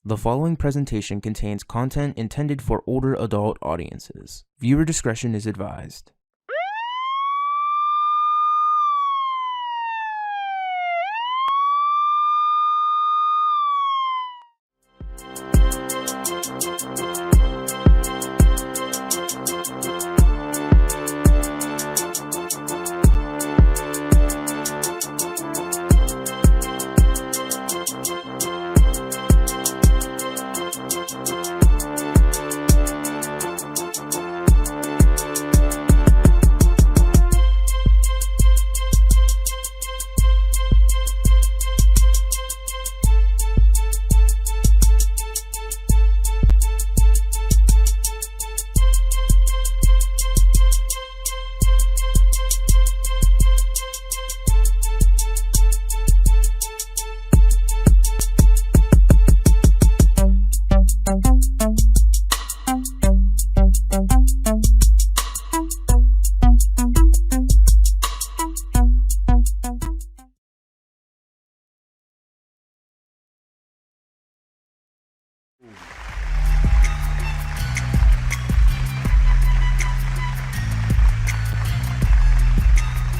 The following presentation contains content intended for older adult audiences. Viewer discretion is advised.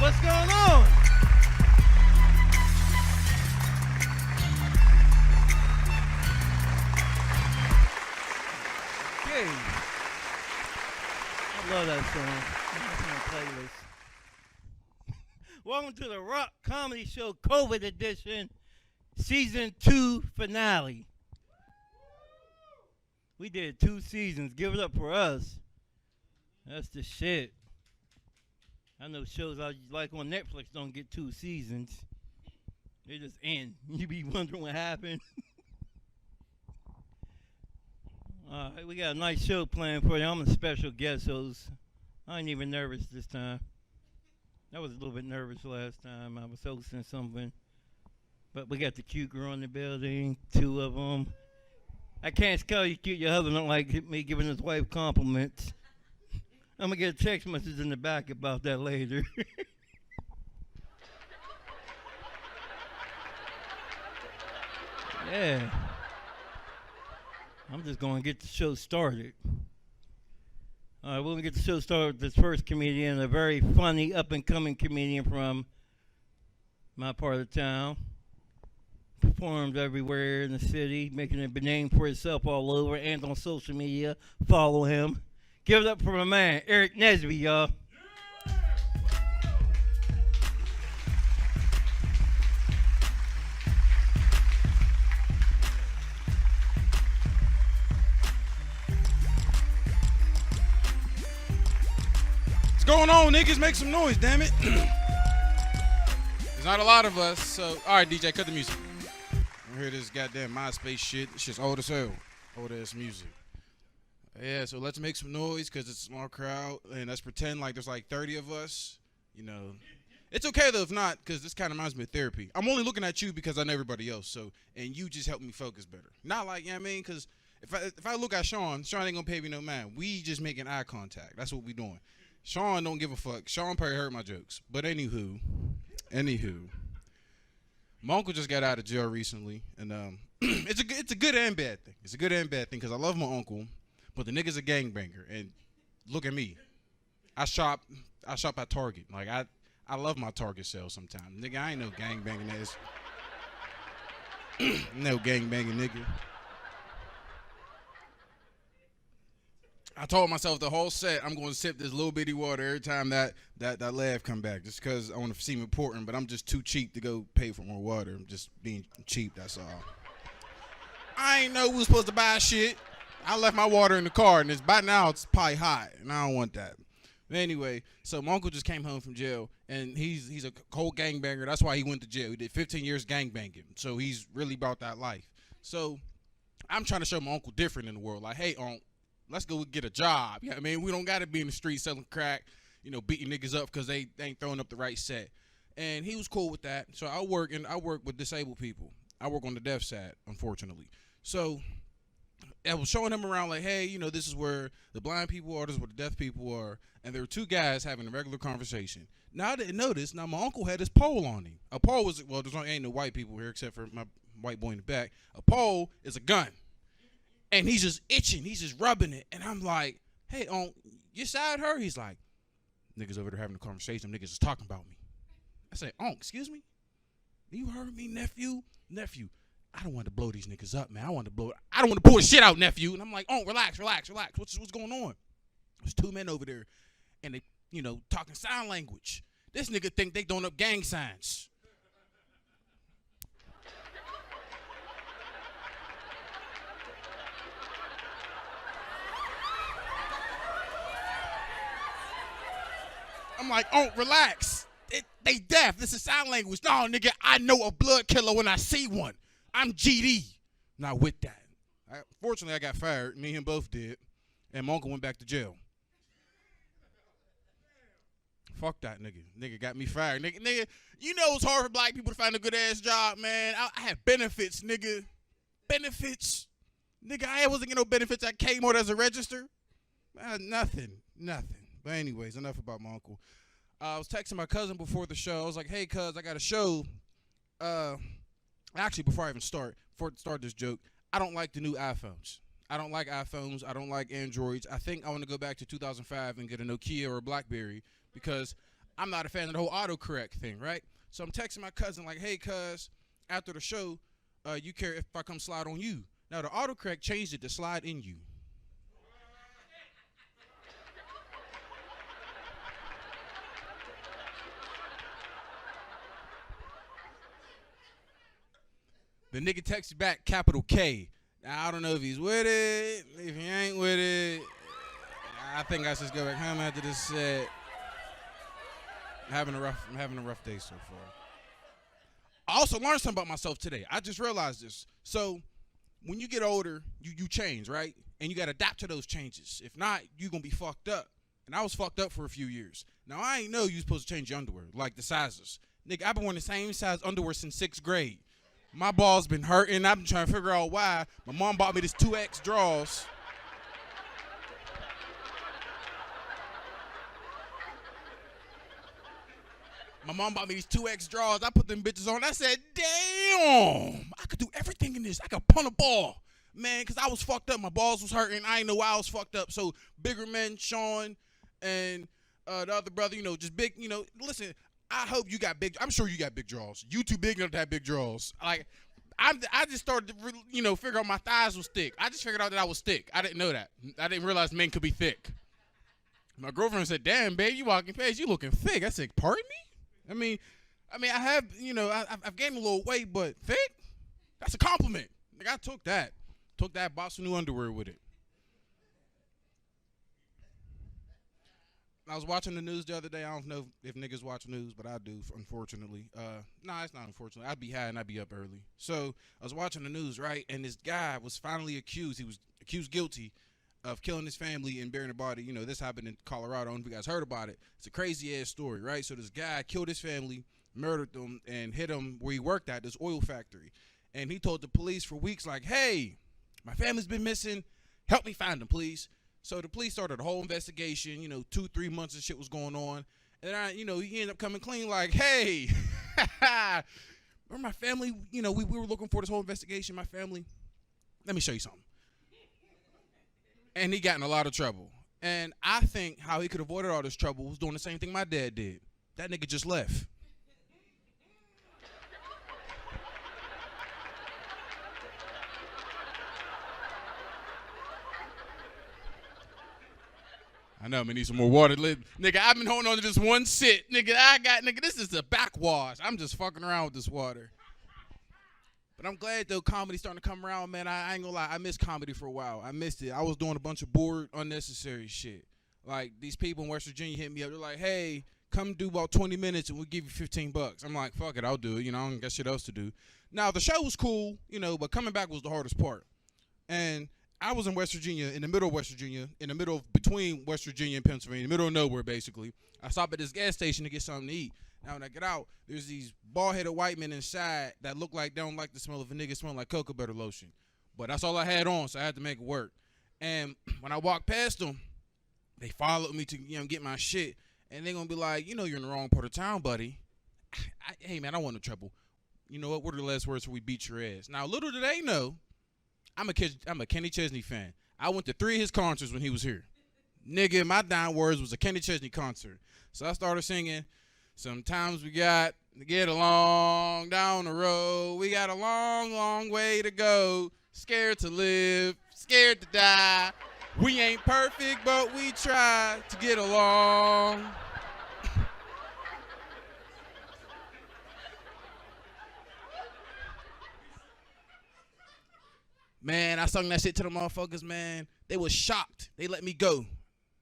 What's going on? Okay. I love that song. That's my playlist. Welcome to the Rock Comedy Show COVID edition, season 2 finale. We did 2 seasons. Give it up for us. That's the shit. I know shows I like on Netflix don't get 2 seasons. They just end. You be wondering what happened. Alright, we got a nice show planned for you. I'm a special guest host. I ain't even nervous this time. I was a little bit nervous last time. I was hosting something. But we got the cute girl in the building, 2 of them. I can't tell you cute. Your husband don't like me giving his wife compliments. I'm going to get a text message in the back about that later. Yeah. I'm just going to get the show started. All right, we're going to get the show started with this first comedian, a very funny, up-and-coming comedian from my part of town. Performs everywhere in the city, making a name for himself all over and on social media. Follow him. Give it up for my man, Aarik Nesby, y'all. What's going on, niggas? Make some noise, damn it. There's not a lot of us, so... Alright, DJ, cut the music. I hear this goddamn MySpace shit. This shit's old as hell. Old ass music. Yeah, so let's make some noise because it's a small crowd, and let's pretend like there's like 30 of us. You know, it's okay though if not, because this kind of reminds me of therapy. I'm only looking at you because I know everybody else, so and you just help me focus better. Not like, you know what I mean? Because if I look at Shaun ain't gonna pay me no mind. We just making eye contact. That's what we doing. Shaun don't give a fuck. Shaun probably heard my jokes, but anywho, my uncle just got out of jail recently, and it's a good and bad thing. It's a good and bad thing because I love my uncle. But the nigga's a gangbanger, and look at me. I shop at Target. Like I love my Target sales sometimes. Nigga, I ain't no gangbanging ass. No gangbanging nigga. I told myself the whole set I'm gonna sip this little bitty water every time that laugh come back, just cause I wanna seem important, but I'm just too cheap to go pay for more water. I'm just being cheap, that's all. I ain't know we was supposed to buy shit. I left my water in the car, and by now it's probably hot, and I don't want that. But anyway, so my uncle just came home from jail, and he's a cold gangbanger. That's why he went to jail. He did 15 years gangbanging, so he's really about that life. So I'm trying to show my uncle different in the world. Like, hey, uncle, let's go get a job. You know what I mean? We don't got to be in the street selling crack, you know, beating niggas up because they ain't throwing up the right set. And he was cool with that. So I work with disabled people. I work on the deaf side, unfortunately. So I was showing him around like, hey, you know, this is where the blind people are, this is where the deaf people are. And there were 2 guys having a regular conversation. Now, I didn't notice. Now, my uncle had his pole on him. A pole was, well, ain't no white people here except for my white boy in the back. A pole is a gun. And he's just itching. He's just rubbing it. And I'm like, hey, you side her? He's like, niggas over there having a conversation. Niggas is talking about me. I say, excuse me? You heard me, nephew? Nephew, I don't want to blow these niggas up, man. I don't want to pull the shit out, nephew. And I'm like, relax. What's going on? There's two men over there, and they, talking sign language. This nigga think they throwing up gang signs. I'm like, relax. They deaf. This is sign language. No, nigga, I know a blood killer when I see one. I'm GD. Not with that. Fortunately, I got fired. Me and him both did. And my uncle went back to jail. Fuck that nigga. Nigga got me fired. Nigga, you know it's hard for black people to find a good-ass job, man. I had benefits, nigga. Benefits. Nigga, I wasn't getting no benefits at Kmart as a register. Nothing. But anyways, enough about my uncle. I was texting my cousin before the show. I was like, hey, cuz, I got a show. Actually, before I start this joke, I don't like the new iPhones. I don't like iPhones. I don't like Androids. I think I want to go back to 2005 and get a Nokia or a BlackBerry because I'm not a fan of the whole autocorrect thing, right? So I'm texting my cousin like, hey, cuz, after the show, you care if I come slide on you? Now, the autocorrect changed it to slide in you. The nigga texted back, capital K. Now, I don't know if he's with it. If he ain't with it, I think I should just go back home after this set. I'm having a rough day so far. I also learned something about myself today. I just realized this. So when you get older, you change, right? And you got to adapt to those changes. If not, you're going to be fucked up. And I was fucked up for a few years. Now, I ain't know you supposed to change your underwear, like the sizes. Nigga, I've been wearing the same size underwear since 6th grade. My balls been hurting. I've been trying to figure out why. My mom bought me this 2X draws. My mom bought me these 2X draws. I put them bitches on. I said, damn, I could do everything in this. I could punt a ball. Man, because I was fucked up. My balls was hurting. I didn't know why I was fucked up. So bigger men, Shaun, and the other brother, just big, listen, I hope you got big. I'm sure you got big draws. You too big enough to have big draws. Like, I just started to, figure out my thighs was thick. I just figured out that I was thick. I didn't know that. I didn't realize men could be thick. My girlfriend said, damn, babe, you walking fast. You looking thick. I said, pardon me? I mean, I have, I've gained a little weight, but thick? That's a compliment. Like, I took that. Bought some new underwear with it. I was watching the news the other day. I don't know if niggas watch news, but I do, unfortunately. It's not unfortunately. I'd be high and I'd be up early. So I was watching the news, right? And this guy was finally accused. He was accused guilty of killing his family and burying the body. This happened in Colorado. I don't know if you guys heard about it. It's a crazy-ass story, right? So this guy killed his family, murdered them, and hit them where he worked at, this oil factory. And he told the police for weeks, like, hey, my family's been missing. Help me find them, please. So the police started a whole investigation, 2-3 months of shit was going on. And he ended up coming clean like, hey, remember my family, we were looking for this whole investigation, my family. Let me show you something. And he got in a lot of trouble. And I think how he could have avoided all this trouble was doing the same thing my dad did. That nigga just left. I know, I'm gonna need some more water. Nigga, I've been holding on to this one sit. Nigga, this is a backwash. I'm just fucking around with this water. But I'm glad, though, comedy's starting to come around, man. I ain't gonna lie. I missed comedy for a while. I missed it. I was doing a bunch of bored, unnecessary shit. Like, these people in West Virginia hit me up. They're like, hey, come do about 20 minutes and we'll give you $15. I'm like, fuck it, I'll do it. I don't got shit else to do. Now, the show was cool, but coming back was the hardest part. And I was in West Virginia, in the middle of West Virginia, between West Virginia and Pennsylvania, in the middle of nowhere, basically. I stopped at this gas station to get something to eat. Now, when I get out, there's these bald-headed white men inside that look like they don't like the smell of a nigga smelling like cocoa butter lotion. But that's all I had on, so I had to make it work. And when I walked past them, they followed me to get my shit. And they're going to be like, you're in the wrong part of town, buddy. Hey, man, I want no trouble. You know what? What are the last words before we beat your ass? Now, little do they know, I'm a Kenny Chesney fan. I went to 3 of his concerts when he was here. Nigga, my dying words was a Kenny Chesney concert. So I started singing, sometimes we got to get along down the road. We got a long, long way to go. Scared to live, scared to die. We ain't perfect, but we try to get along. Man, I sung that shit to the motherfuckers, man. They was shocked. They let me go.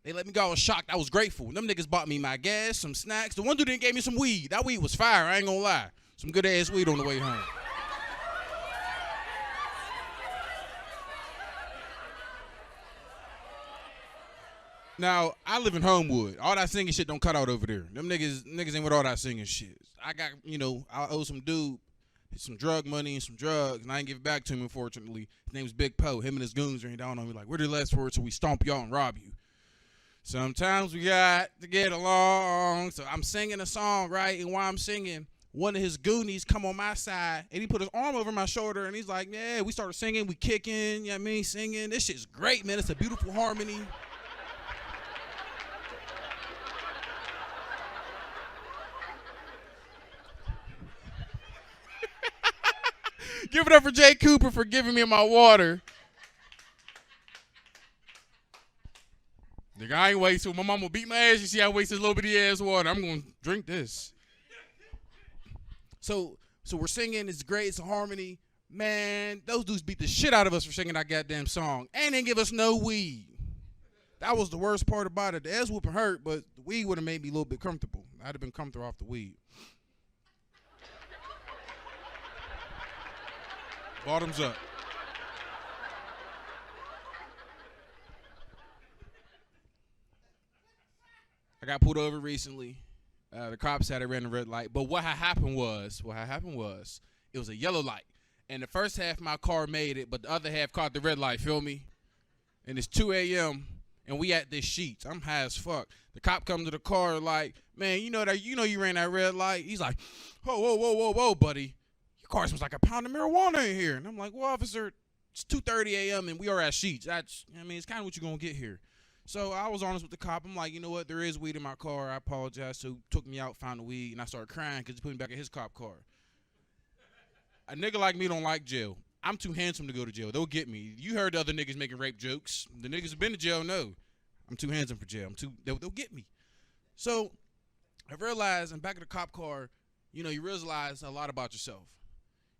I was shocked. I was grateful. Them niggas bought me my gas, some snacks. The one dude didn't gave me some weed. That weed was fire. I ain't gonna lie. Some good ass weed on the way home. Now, I live in Homewood. All that singing shit don't cut out over there. Them niggas ain't with all that singing shit. I got, I owe some dude some drug money and some drugs, and I ain't give it back to him, unfortunately. His name was Big Poe. Him and his goons ran down on me like, "Where the last word so we stomp y'all and rob you?" Sometimes we got to get along. So I'm singing a song, right? And while I'm singing, one of his goonies come on my side, and he put his arm over my shoulder, and he's like, yeah, we started singing, we kicking, you know what I mean, singing. This shit's great, man. It's a beautiful harmony. Give it up for Jay Cooper for giving me my water. Nigga, I ain't wasting. My mama beat my ass. You see I waste this little bitty ass water. I'm going to drink this. So we're singing. It's great. It's a harmony. Man, those dudes beat the shit out of us for singing that goddamn song. And didn't give us no weed. That was the worst part about it. The ass whooping hurt, but the weed would have made me a little bit comfortable. I'd have been comfortable off the weed. Bottoms up. I got pulled over recently. The cops had I ran a red light. But what had happened was, it was a yellow light. And the first half of my car made it, but the other half caught the red light, feel me? And it's 2 a.m., and we at this Sheets. I'm high as fuck. The cop comes to the car like, man, you ran that red light. He's like, whoa, buddy. Your car smells like a pound of marijuana in here. And I'm like, well, officer, it's 2:30 a.m. and we are at Sheets. It's kind of what you're going to get here. So I was honest with the cop. I'm like, you know what? There is weed in my car. I apologize. So he took me out, found the weed, and I started crying because he put me back in his cop car. A nigga like me don't like jail. I'm too handsome to go to jail. They'll get me. You heard the other niggas making rape jokes. The niggas who've been to jail know. I'm too handsome for jail. They'll get me. So I realized, I'm back in the cop car, you realize a lot about yourself.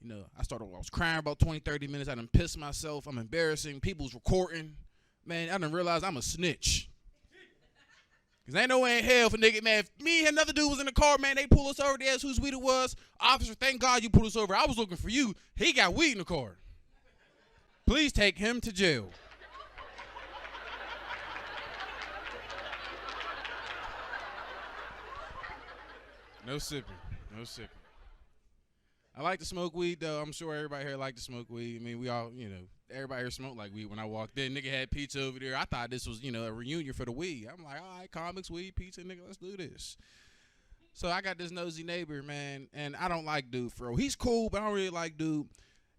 I was crying about 20, 30 minutes. I done pissed myself. I'm embarrassing. People's recording. Man, I done realized I'm a snitch. Because ain't no way in hell for nigga, man, if me and another dude was in the car, man, they pull us over, they ask whose weed it was. Officer, thank God you pulled us over. I was looking for you. He got weed in the car. Please take him to jail. No sipping. I like to smoke weed, though. I'm sure everybody here like to smoke weed. I mean, we all, everybody here smoked like weed when I walked in. Nigga had pizza over there. I thought this was, a reunion for the weed. I'm like, all right, comics, weed, pizza, nigga, let's do this. So I got this nosy neighbor, man, and I don't like dude, for real. He's cool, but I don't really like dude.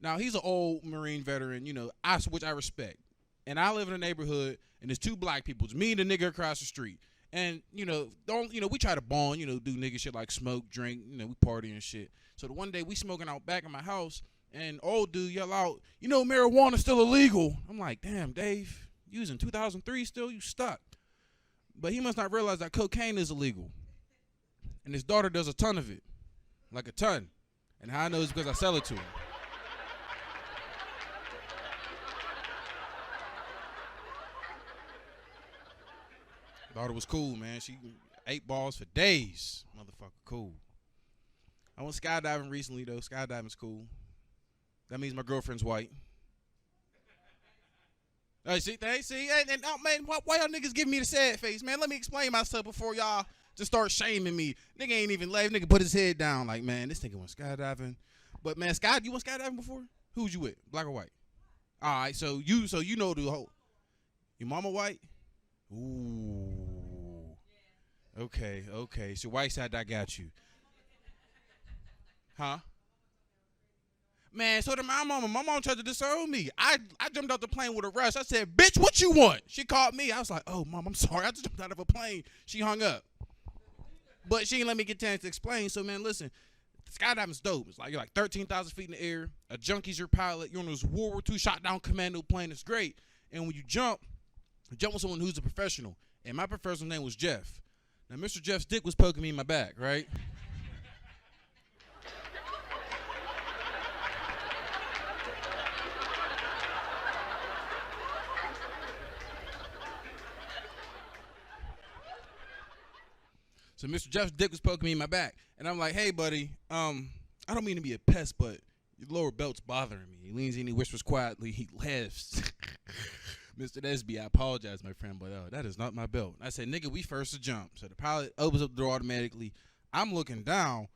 Now, he's an old Marine veteran, which I respect. And I live in a neighborhood, and there's 2 black people. It's me and the nigga across the street. And, we try to bond, do nigga shit like smoke, drink, we party and shit. So the one day we smoking out back in my house, and old dude yell out, marijuana's still illegal. I'm like, damn, Dave, you was in 2003 still? You stuck. But he must not realize that cocaine is illegal. And his daughter does a ton of it. Like a ton. And how I know is because I sell it to him. Daughter was cool, man. She ate balls for days. Motherfucker, cool. I went skydiving recently, though. Skydiving's cool. That means my girlfriend's white. Hey, see, and man, why y'all niggas giving me the sad face, man? Let me explain myself before y'all just start shaming me. Nigga ain't even left. Nigga put his head down like, man, this nigga went skydiving. But man, you went skydiving before? Who's you with? Black or white? All right, so you know the whole. Your mama white? Ooh. Okay. So white side, I got you. Huh? Man, so did my mama. My mom tried to disown me. I jumped out the plane with a rush. I said, bitch, what you want? She called me. I was like, oh, mom, I'm sorry. I just jumped out of a plane. She hung up. But she didn't let me get a chance to explain. So, man, listen, skydiving's dope. It's like you're like 13,000 feet in the air. A junkie's your pilot. You're on this World War II shot down commando plane. It's great. And when you jump with someone who's a professional. And my professional name was Jeff. Now, Mr. Jeff's dick was poking me in my back, right? So Mr. Jeff's dick was poking me in my back. And I'm like, hey, buddy, I don't mean to be a pest, but your lower belt's bothering me. He leans in, he whispers quietly, he laughs. Mr. Nesby, I apologize, my friend, but that is not my belt. I said, nigga, we first to jump. So the pilot opens up the door automatically. I'm looking down.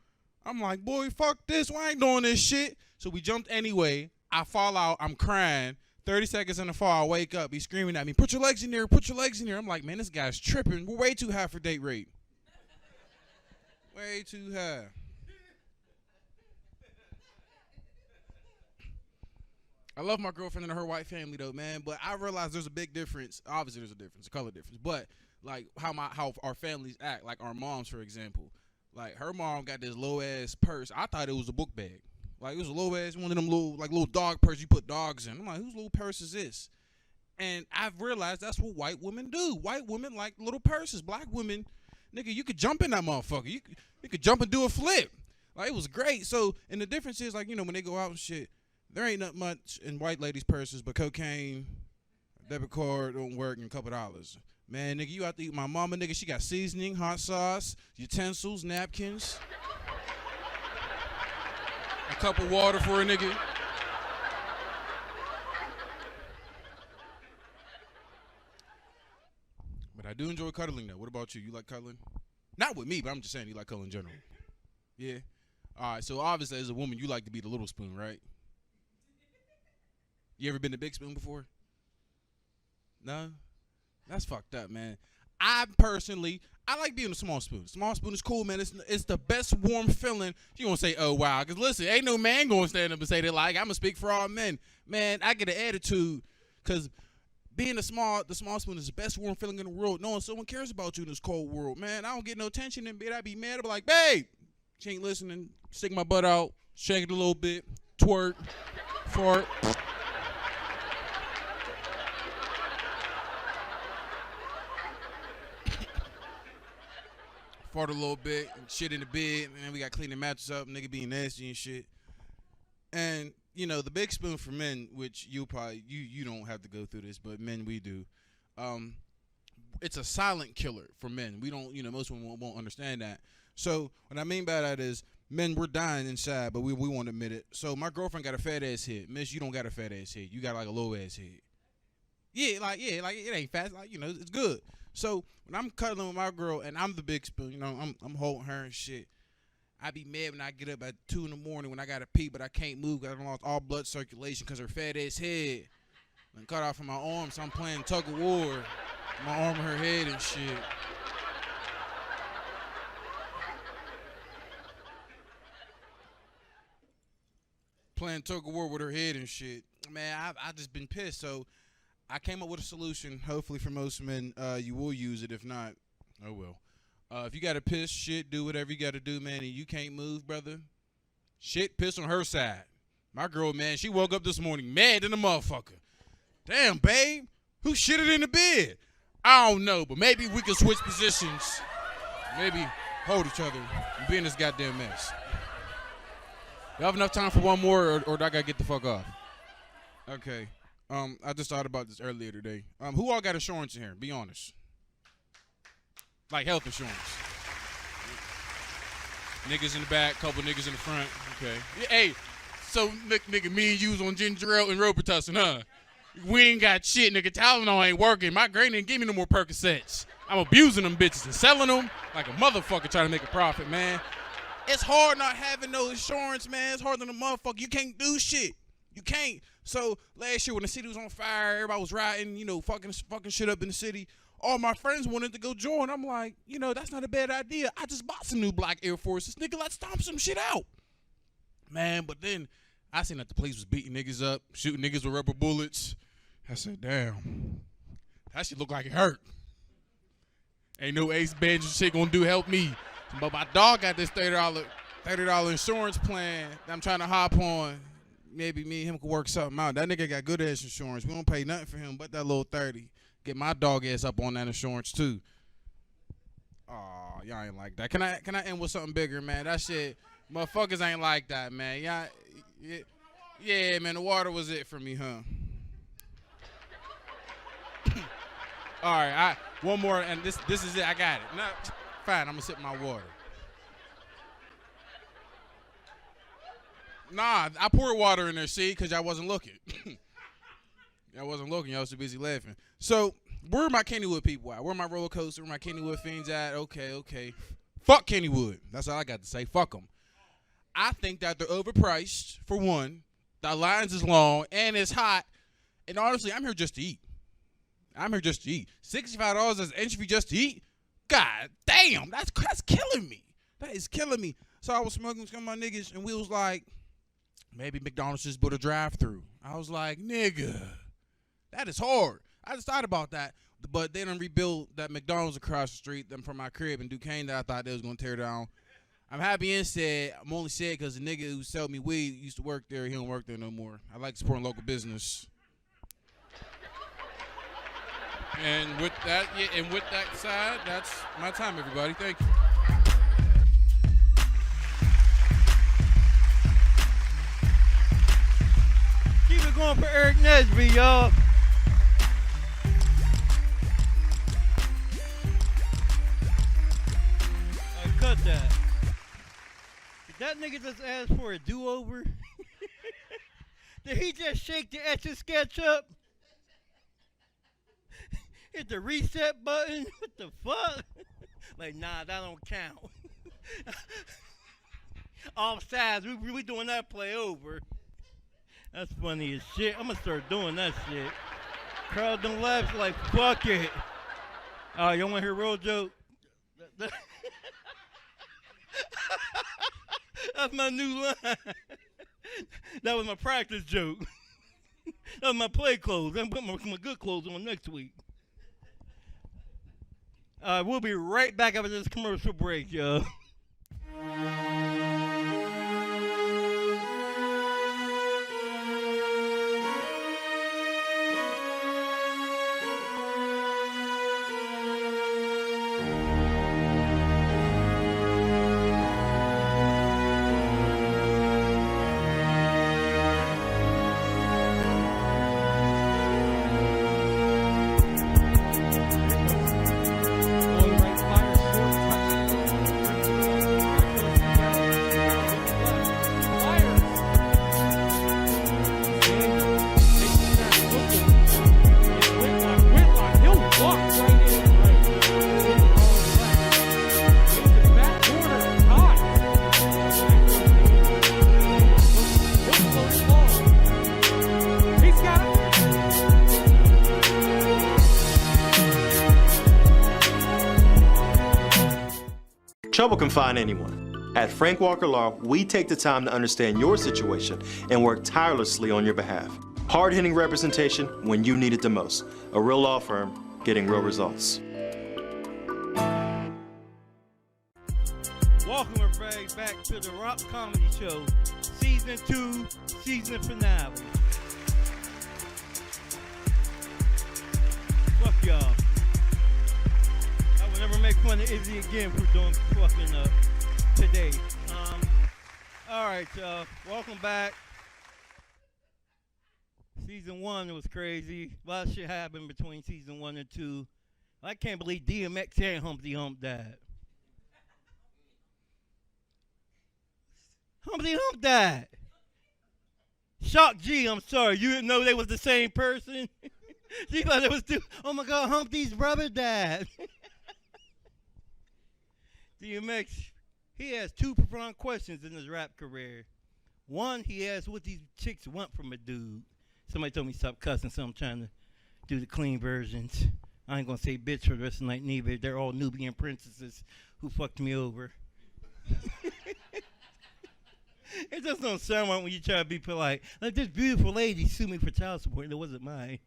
I'm like, boy, fuck this. Why I ain't doing this shit? So we jumped anyway. I fall out. I'm crying. 30 seconds in the fall, I wake up. He's screaming at me, put your legs in there, put your legs in there. I'm like, man, this guy's tripping. We're way too high for date rate. Way too high. I love my girlfriend and her white family though, man. But I realize there's a big difference. Obviously, there's a difference, a color difference. But like how our families act, like our moms, for example. Like her mom got this low ass purse. I thought it was a book bag. Like it was a low ass one of them little dog purse you put dogs in. I'm like, whose little purse is this? And I've realized that's what white women do. White women like little purses. Black women, nigga, you could jump in that motherfucker. You could jump and do a flip. Like it was great. So and the difference is like, you know, when they go out and shit, there ain't not much in white ladies' purses but cocaine, debit card don't work, and a couple dollars. Man, nigga, you out to eat my mama, nigga. She got seasoning, hot sauce, utensils, napkins, a cup of water for a nigga. But I do enjoy cuddling, though. What about you? You like cuddling? Not with me, but I'm just saying you like cuddling in general. Yeah? All right, so obviously as a woman, you like to be the little spoon, right? You ever been to Big Spoon before? No? That's fucked up, man. I like being a small spoon. Small spoon is cool, man. It's the best warm feeling. You gonna say, oh, wow. Because listen, ain't no man gonna stand up and say that like, I'm gonna speak for all men. Man, I get an attitude because being the small spoon is the best warm feeling in the world. Knowing someone cares about you in this cold world. Man, I don't get no attention in bed. I be mad. I be like, babe, she ain't listening. Stick my butt out. Shake it a little bit. Twerk. Fart. Fart a little bit and shit in the bed, and then we got to clean the mattress up, nigga being nasty and shit. And, you know, the big spoon for men, which you don't have to go through this, but men, we do. It's a silent killer for men. We don't, you know, most women won't understand that. So what I mean by that is men, we're dying inside, but we won't admit it. So my girlfriend got a fat ass head. Miss, you don't got a fat ass head. You got like a low ass head. Yeah, like it ain't fat. Like, you know, it's good. So when I'm cuddling with my girl and I'm the big spoon, you know, I'm holding her and shit. I be mad when I get up at 2 a.m. when I gotta pee, but I can't move because I lost all blood circulation because her fat ass head and cut off from my arm. So I'm playing tug of war, my arm and her head and shit. Playing tug of war with her head and shit. Man, I just been pissed. So I came up with a solution. Hopefully for most men, you will use it. If not, oh well. If you got to piss, shit, do whatever you got to do, man, and you can't move, brother, shit, piss on her side. My girl, man, she woke up this morning mad than a motherfucker. Damn, babe, who shitted in the bed? I don't know, but maybe we can switch positions. Maybe hold each other and be in this goddamn mess. Y'all have enough time for one more, or do I got to get the fuck off? Okay. I just thought about this earlier today. Who all got insurance in here? Be honest. Like health insurance. Niggas in the back, couple niggas in the front. Okay. Yeah, hey, so nigga, me and you was on ginger ale and Robitussin, huh? We ain't got shit, nigga. Tylenol ain't working. My granny didn't give me no more Percocets. I'm abusing them bitches and selling them like a motherfucker trying to make a profit, man. It's hard not having no insurance, man. It's hard than a motherfucker. You can't do shit. You can't. So last year when the city was on fire, everybody was rioting, you know, fucking shit up in the city. All my friends wanted to go join. I'm like, you know, that's not a bad idea. I just bought some new black Air Forces. Nigga, let's stomp some shit out. Man, but then I seen that the police was beating niggas up, shooting niggas with rubber bullets. I said, damn, that shit look like it hurt. Ain't no Ace Bench shit gonna help me. But my dog got this $30 insurance plan that I'm trying to hop on. Maybe me and him could work something out. That nigga got good ass insurance. We don't pay nothing for him but that little 30. Get my dog ass up on that insurance too. Oh, y'all ain't like that. Can I end with something bigger, man? That shit, motherfuckers ain't like that, man. Y'all, yeah, man. The water was it for me, huh? All right, one more, and this is it. I got it. No, fine. I'm gonna sip my water. Nah, I poured water in there, see, because y'all wasn't looking. Y'all wasn't looking. Y'all was too busy laughing. So, where are my Kennywood people at? Where are my roller coaster? Where are my Kennywood fiends at? Okay. Fuck Kennywood. That's all I got to say. Fuck them. I think that they're overpriced, for one. The lines is long, and it's hot. And honestly, I'm here just to eat. $65 as entry just to eat? God damn, that's killing me. That is killing me. So I was smoking with some of my niggas, and we was like, maybe McDonald's just put a drive-through. I was like, nigga, that is hard. I just thought about that. But they done rebuilt that McDonald's across the street from my crib in Duquesne that I thought they was going to tear down. I'm happy and sad. I'm only sad because the nigga who sold me weed used to work there. He don't work there no more. I like supporting local business. And with that side, that's my time, everybody. Thank you. Keep it going for Aarik Nesby, y'all. Cut that. Did that nigga just ask for a do-over? Did he just shake the Etch-a-Sketch up? Hit the reset button? What the fuck? Like, nah, that don't count. Offsides, we doing that play over. That's funny as shit. I'm gonna start doing that shit. Crowd don't laugh, like, fuck it. Y'all wanna hear a real joke? That's my new line. That was my practice joke. That was my play clothes. I'm putting my good clothes on next week. We'll be right back after this commercial break, y'all. Trouble can find anyone. At Frank Walker Law, we take the time to understand your situation and work tirelessly on your behalf. Hard-hitting representation when you need it the most. A real law firm getting real results. Welcome everybody back to the Rock Comedy Show, Season 2, Season Finale. Fuck y'all. I will never make fun of Izzy again for doing fucking up today. Alright, y'all. Welcome back. Season 1 was crazy. A lot of shit happened between Season 1 and 2. I can't believe DMX and Humpty Hump died. Humpty Hump died. Shock G, I'm sorry. You didn't know they was the same person? She thought it was two. Oh my God, Humpty's brother died. DMX, he has two profound questions in his rap career. One, he asked what these chicks want from a dude. Somebody told me stop cussing, so I'm trying to do the clean versions. I ain't gonna say bitch for the rest of the night neither. They're all Nubian princesses who fucked me over. It just don't sound right when you try to be polite. Like, this beautiful lady sued me for child support, and it wasn't mine.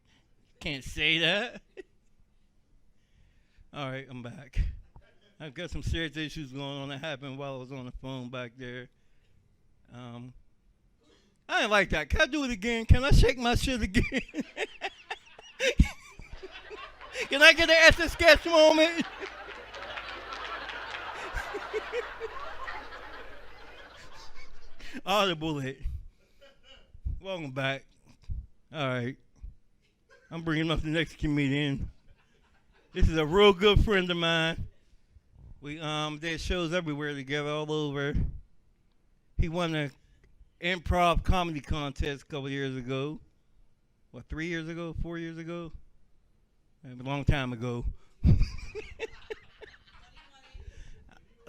Can't say that. All right, I'm back. I've got some serious issues going on that happened while I was on the phone back there. I didn't like that. Can I do it again? Can I shake my shit again? Can I get an Etch Sketch moment? Audible it. Welcome back. All right. I'm bringing up the next comedian. This is a real good friend of mine. We did shows everywhere together, all over. He won an improv comedy contest a couple years ago. What, 3 years ago? 4 years ago? A long time ago.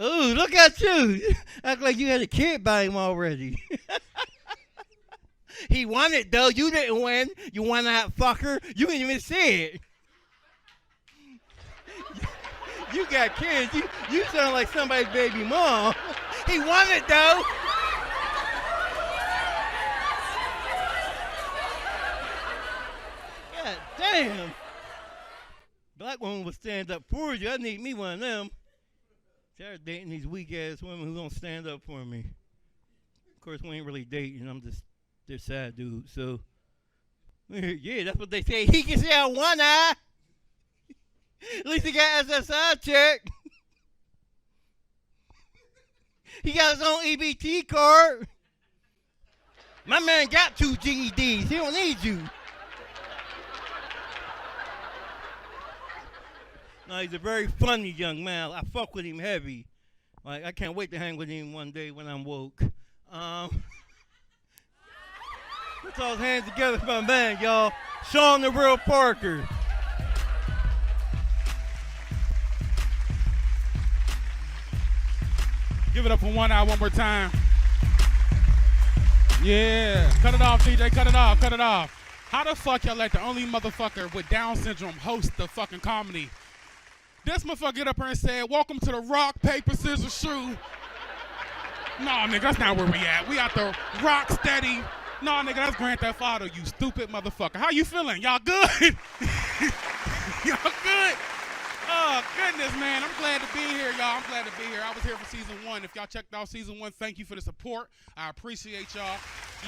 Ooh, look at you. Act like you had a kid by him already. He won it, though. You didn't win. You won that fucker. You didn't even see it. You got kids. You sound like somebody's baby mom. He won it, though. God damn. Black woman would stand up for you. I need me one of them. Started dating these weak-ass women who don't stand up for me. Of course, we ain't really dating. I'm just this sad dude. So, yeah, that's what they say. He can see out one eye. At least he got SSI check. He got his own EBT card. My man got 2 GEDs. He don't need you. No, he's a very funny young man. I fuck with him heavy. Like, I can't wait to hang with him one day when I'm woke. Let's all hands together for my man, y'all. Shaun the Real Parker. Give it up for one eye one more time. Yeah. Cut it off, DJ. Cut it off. Cut it off. How the fuck y'all let the only motherfucker with Down syndrome host the fucking comedy? This motherfucker get up here and said, welcome to the rock, paper, scissors, shoe. Nah, nigga, that's not where we at. We out the rock steady. Nah, nigga, that's Grand Theft Auto, you stupid motherfucker. How you feeling? Y'all good? Y'all good? Oh, goodness, man. I'm glad to be here, y'all. I'm glad to be here. I was here for season 1. If y'all checked out season 1, thank you for the support. I appreciate y'all.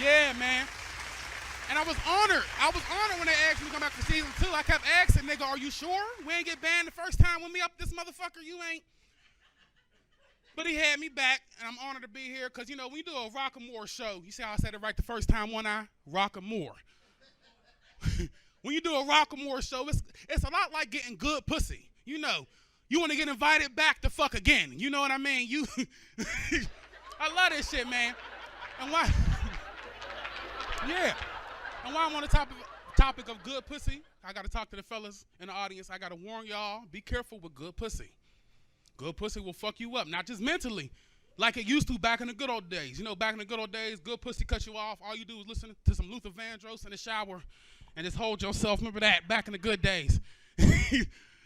Yeah, man. And I was honored. When they asked me to come back for season 2. I kept asking, nigga, are you sure? We ain't get banned the first time with me up this motherfucker. You ain't. But he had me back, and I'm honored to be here because, you know, when you do a Roxamore show, you see how I said it right the first time, one eye? Roxamore. When you do a Roxamore show, it's a lot like getting good pussy. You know, you want to get invited back to fuck again. You know what I mean? I love this shit, man. And why? Yeah. And while I'm on the topic of good pussy, I got to talk to the fellas in the audience. I got to warn y'all, be careful with good pussy. Good pussy will fuck you up, not just mentally, like it used to back in the good old days. You know, back in the good old days, good pussy cuts you off. All you do is listen to some Luther Vandross in the shower and just hold yourself. Remember that, back in the good days.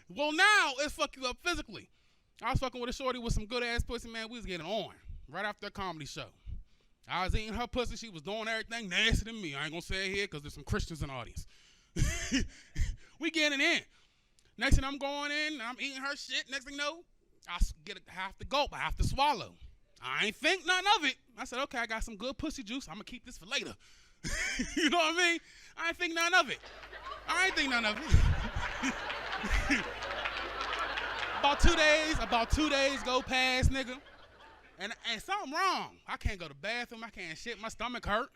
Well, now it's fuck you up physically. I was fucking with a shorty with some good-ass pussy, man. We was getting on right after a comedy show. I was eating her pussy. She was doing everything nasty than me. I ain't going to say it here because there's some Christians in the audience. We getting in. Next thing I'm going in, I'm eating her shit. Next thing you know, I get a half the gulp. I have to swallow. I ain't think nothing of it. I said, okay, I got some good pussy juice. I'm going to keep this for later. You know what I mean? I ain't think nothing of it. About two days go past, nigga. And something wrong. I can't go to the bathroom. I can't shit. My stomach hurt.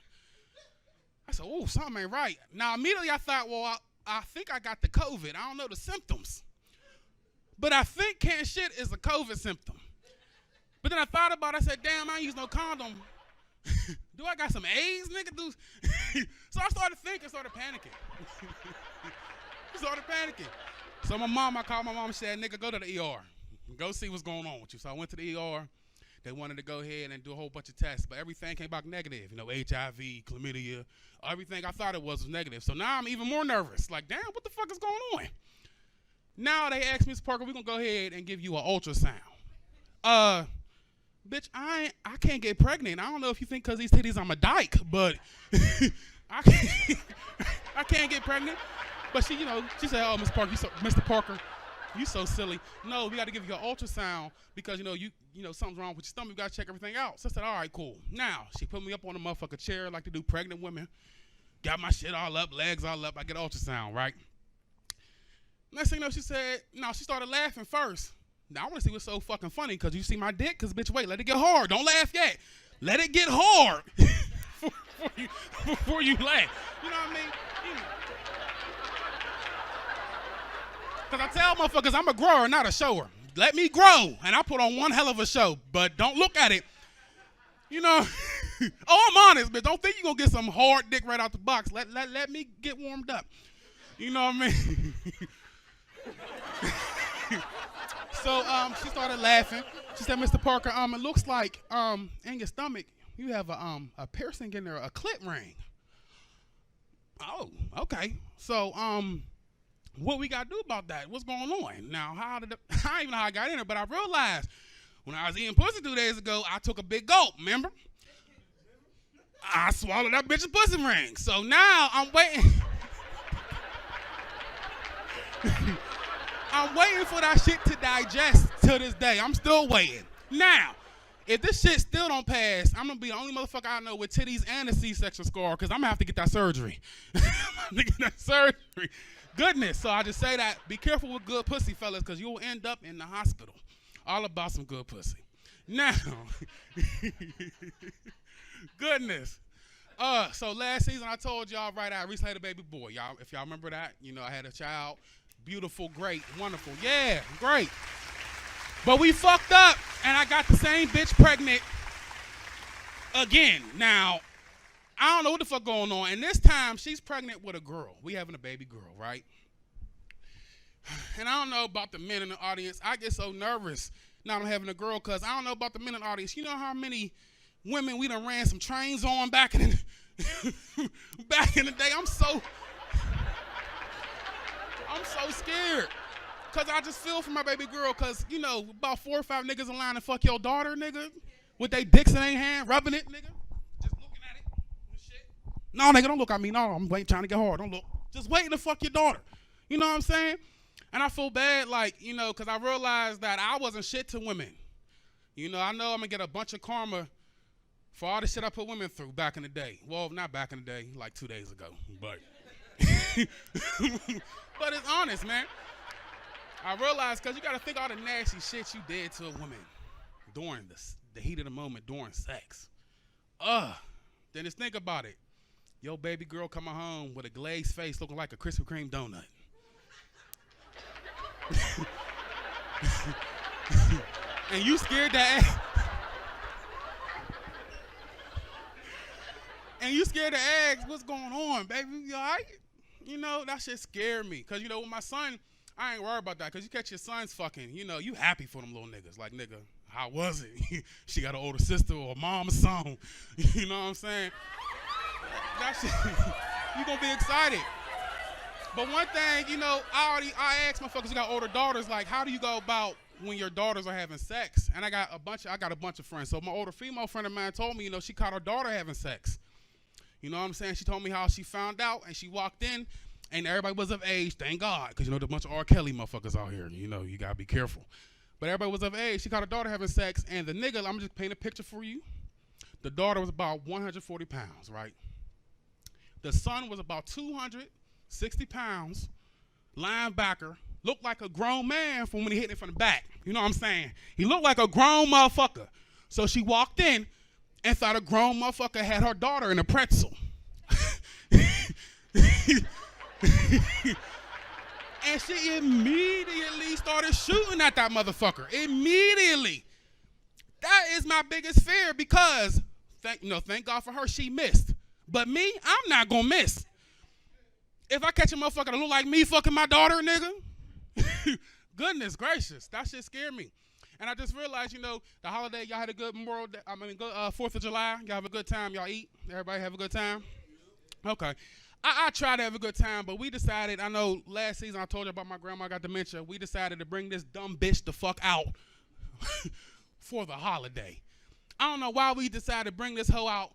I said, oh, something ain't right. Now, immediately I thought, well, I think I got the COVID. I don't know the symptoms. But I think can't shit is a COVID symptom. But then I thought about it. I said, damn, I ain't use no condom. Do I got some AIDS, nigga? So I started thinking, started panicking. So I called my mom and said, nigga, go to the ER. Go see what's going on with you. So I went to the ER. They wanted to go ahead and do a whole bunch of tests, but everything came back negative. You know, HIV, chlamydia, everything I thought it was negative. So now I'm even more nervous. Like, damn, what the fuck is going on? Now they asked me, Mr. Parker, we're going to go ahead and give you an ultrasound. bitch, I can't get pregnant. I don't know if you think because these titties I'm a dyke, but I can't get pregnant. But she, she said, oh, Mr. Parker, you so silly. No, we got to give you an ultrasound because, you something's wrong with your stomach. You got to check everything out. So I said, all right, cool. Now, she put me up on a motherfucking chair like they do pregnant women. Got my shit all up, legs all up. I get an ultrasound, right? Next thing you know, she said, no, she started laughing first. Now, I want to see what's so fucking funny because you see my dick? Because, bitch, wait, let it get hard. Don't laugh yet. Let it get hard before you laugh. You know what I mean? Because I tell motherfuckers I'm a grower, not a shower. Let me grow, and I put on one hell of a show, but don't look at it. Oh, I'm honest, but don't think you're going to get some hard dick right out the box. Let me get warmed up. You know what I mean? So she started laughing. She said, Mr. Parker, it looks like in your stomach you have a piercing in there, a clit ring. Oh, okay. So what we got to do about that? What's going on? Now, I don't even know how I got in there, but I realized when I was eating pussy 2 days ago, I took a big gulp, remember? I swallowed that bitch's pussy ring. So now I'm waiting. I'm waiting for that shit to digest to this day. I'm still waiting. Now, if this shit still don't pass, I'm going to be the only motherfucker I know with titties and a C-section scar because I'm going to have to get that surgery. Goodness. So I just say that. Be careful with good pussy, fellas, because you'll end up in the hospital. All about some good pussy. Now, goodness. So last season I told y'all, right, I recently had a baby boy. Y'all, if y'all remember that, I had a child. Beautiful, great, wonderful. Yeah, great. But we fucked up, and I got the same bitch pregnant again. Now, I don't know what the fuck going on. And this time, she's pregnant with a girl. We having a baby girl, right? And I don't know about the men in the audience. I get so nervous now I'm having a girl because I don't know about the men in the audience. You know how many women we done ran some trains on back in the day? I'm so scared. Because I just feel for my baby girl because, about 4 or 5 niggas in line to fuck your daughter, nigga, with they dicks in their hand, rubbing it, nigga. Just looking at it and shit. No, nigga, don't look at me. No, I'm trying to get hard. Don't look. Just waiting to fuck your daughter. You know what I'm saying? And I feel bad, because I realized that I wasn't shit to women. I know I'm going to get a bunch of karma for all the shit I put women through back in the day. Well, not back in the day, like 2 days ago, but but it's honest, man. I realized, because you got to think all the nasty shit you did to a woman during the heat of the moment, during sex. Then just think about it. Your baby girl coming home with a glazed face looking like a Krispy Kreme donut. And you scared to ask. And you scared to ask, what's going on, baby? You all right? That shit scared me. Because, with my son, I ain't worried about that. Because you catch your sons fucking, you happy for them little niggas. Like, nigga, how was it? She got an older sister or a mom or something. You know what I'm saying? That shit, you going to be excited. But one thing, I asked motherfuckers who got older daughters, like, how do you go about when your daughters are having sex? And I got a bunch of friends. So my older female friend of mine told me, she caught her daughter having sex. You know what I'm saying? She told me how she found out, and she walked in, and everybody was of age, thank God, because, there's a bunch of R. Kelly motherfuckers out here. You got to be careful. But everybody was of age. She caught her daughter having sex, and the nigga, I'm just paint a picture for you. The daughter was about 140 pounds, right? The son was about 260 pounds, linebacker, looked like a grown man from when he hit it from the back. You know what I'm saying? He looked like a grown motherfucker. So she walked in and thought a grown motherfucker had her daughter in a pretzel. And she immediately started shooting at that motherfucker. Immediately. That is my biggest fear because, thank God for her, she missed. But me, I'm not going to miss. If I catch a motherfucker that look like me fucking my daughter, nigga, goodness gracious, that shit scared me. And I just realized, the holiday, y'all had a good good 4th of July. Y'all have a good time. Y'all eat. Everybody have a good time? Okay. I try to have a good time, but we decided, I know last season I told you about my grandma got dementia. We decided to bring this dumb bitch the fuck out for the holiday. I don't know why we decided to bring this hoe out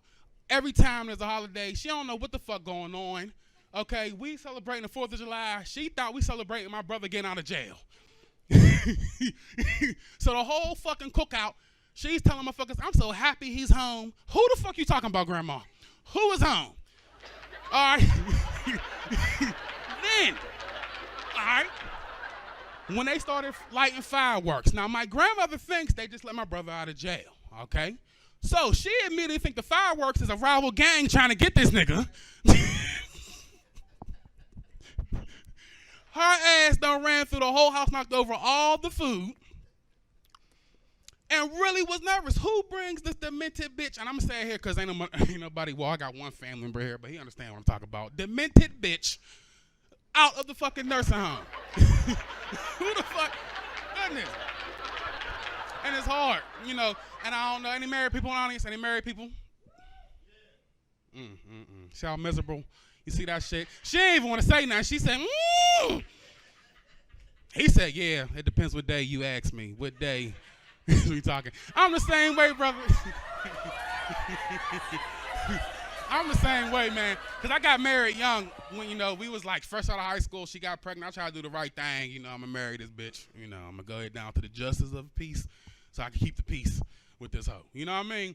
every time there's a holiday. She don't know what the fuck going on. Okay, we celebrating the 4th of July. She thought we celebrating my brother getting out of jail. So the whole fucking cookout, she's telling motherfuckers, I'm so happy he's home. Who the fuck you talking about, Grandma? Who is home? All right. Then, all right, when they started lighting fireworks. Now, my grandmother thinks they just let my brother out of jail, okay? So she immediately think the fireworks is a rival gang trying to get this nigga. Her ass done ran through the whole house, knocked over all the food, and really was nervous. Who brings this demented bitch? And I'm going to say it here because ain't nobody, well, I got one family member here, but he understand what I'm talking about. Demented bitch out of the fucking nursing home. Who the fuck? Goodness. And it's hard, you know. And I don't know, any married people in the audience? Any married people? See how miserable? You see that shit? She ain't even want to say nothing. She said, He said, yeah, it depends what day you ask me. What day we talking? I'm the same way, brother. I'm the same way, man. Because I got married young when, you know, we was like fresh out of high school. She got pregnant. I tried to do the right thing. You know, I'm going to marry this bitch. You know, I'm going to go down to the justice of peace so I can keep the peace with this hoe. You know what I mean?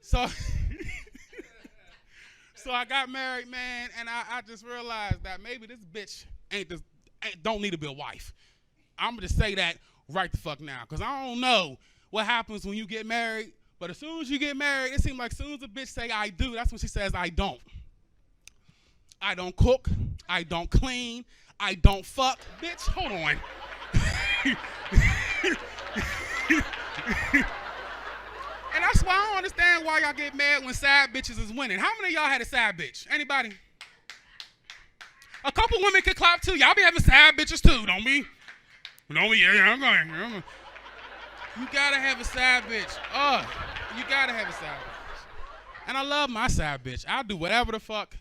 So... So I got married, man, and I just realized that maybe this bitch don't need to be a wife. I'm going to say that right the fuck now, because I don't know what happens when you get married, but as soon as you get married, it seems like as soon as a bitch say I do, that's when she says I don't. I don't cook. I don't clean. I don't fuck. Bitch, hold on. And that's why I don't understand why y'all get mad when side bitches is winning. How many of y'all had a side bitch? Anybody? A couple women can clap too. Y'all be having side bitches too, don't be? Don't be? Yeah, I'm going. You gotta have a side bitch. You gotta have a side bitch. And I love my side bitch. I'll do whatever the fuck.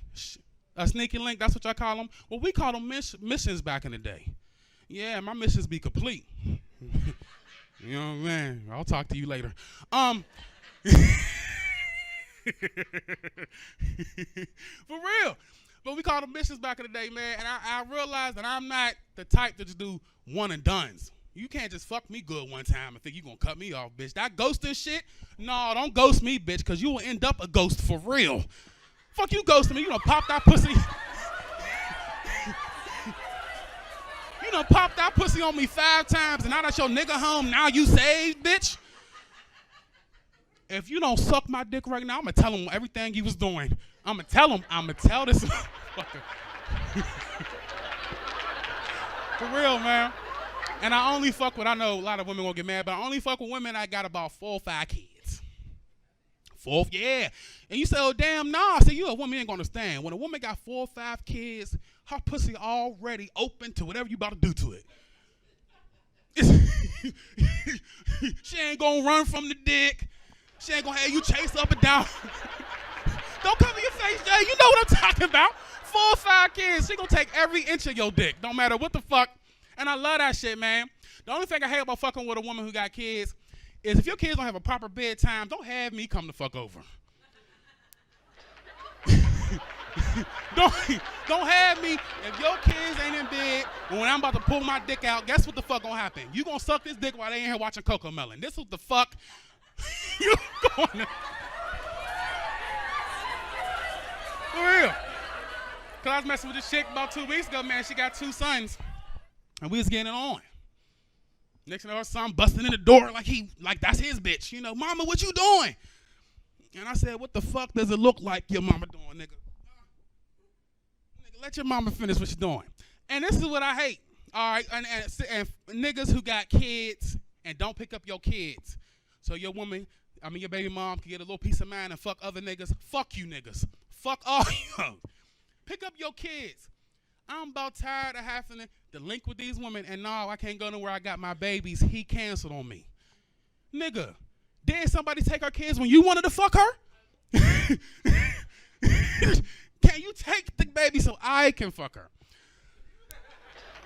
A sneaky link, that's what y'all call them? Well, we call them missions back in the day. Yeah, my missions be complete. You know what I'm saying? I'll talk to you later. For real. But we called them missions back in the day, man. And I realized that I'm not the type to just do one and dones. You can't just fuck me good one time and think you gonna cut me off, bitch. That ghosting shit? No, don't ghost me, bitch, because you will end up a ghost for real. Fuck you ghosting me. You done pop that pussy. You done popped that pussy on me 5 times, and now that your nigga home, now you saved, bitch. If you don't suck my dick right now, I'm going to tell him everything he was doing. I'm going to tell him. I'm going to tell this fucker. For real, man. And I only fuck with, I know a lot of women won't get mad, but I only fuck with women that got about 4 or 5 kids. 4, yeah. And you say, oh, damn, nah. See, you a woman, you ain't going to understand. When a woman got 4 or 5 kids, her pussy already open to whatever you about to do to it. She ain't gonna run from the dick. She ain't gonna have you chase up and down. Don't cover your face, Jay. You know what I'm talking about. 4 or 5 kids. She gonna take every inch of your dick, no matter what the fuck. And I love that shit, man. The only thing I hate about fucking with a woman who got kids is if your kids don't have a proper bedtime, don't have me come the fuck over. Don't have me. If your kids ain't in bed, when I'm about to pull my dick out, guess what the fuck gonna happen? You gonna suck this dick while they in here watching Coco Melon. This is what the fuck you going to. For real. Cause I was messing with this chick about 2 weeks ago, man. She got 2 sons, and we was getting it on. Next thing I know, her son busting in the door like that's his bitch. You know, mama, what you doing? And I said, what the fuck does it look like your mama doing, nigga? Let your mama finish what she's doing. And this is what I hate. All right, and niggas who got kids and don't pick up your kids. So your your baby mom can get a little peace of mind and fuck other niggas. Fuck you niggas. Fuck all you. Pick up your kids. I'm about tired of having to link with these women, and no, I can't go nowhere. I got my babies. He canceled on me. Nigga, did somebody take her kids when you wanted to fuck her? Can you take the baby so I can fuck her?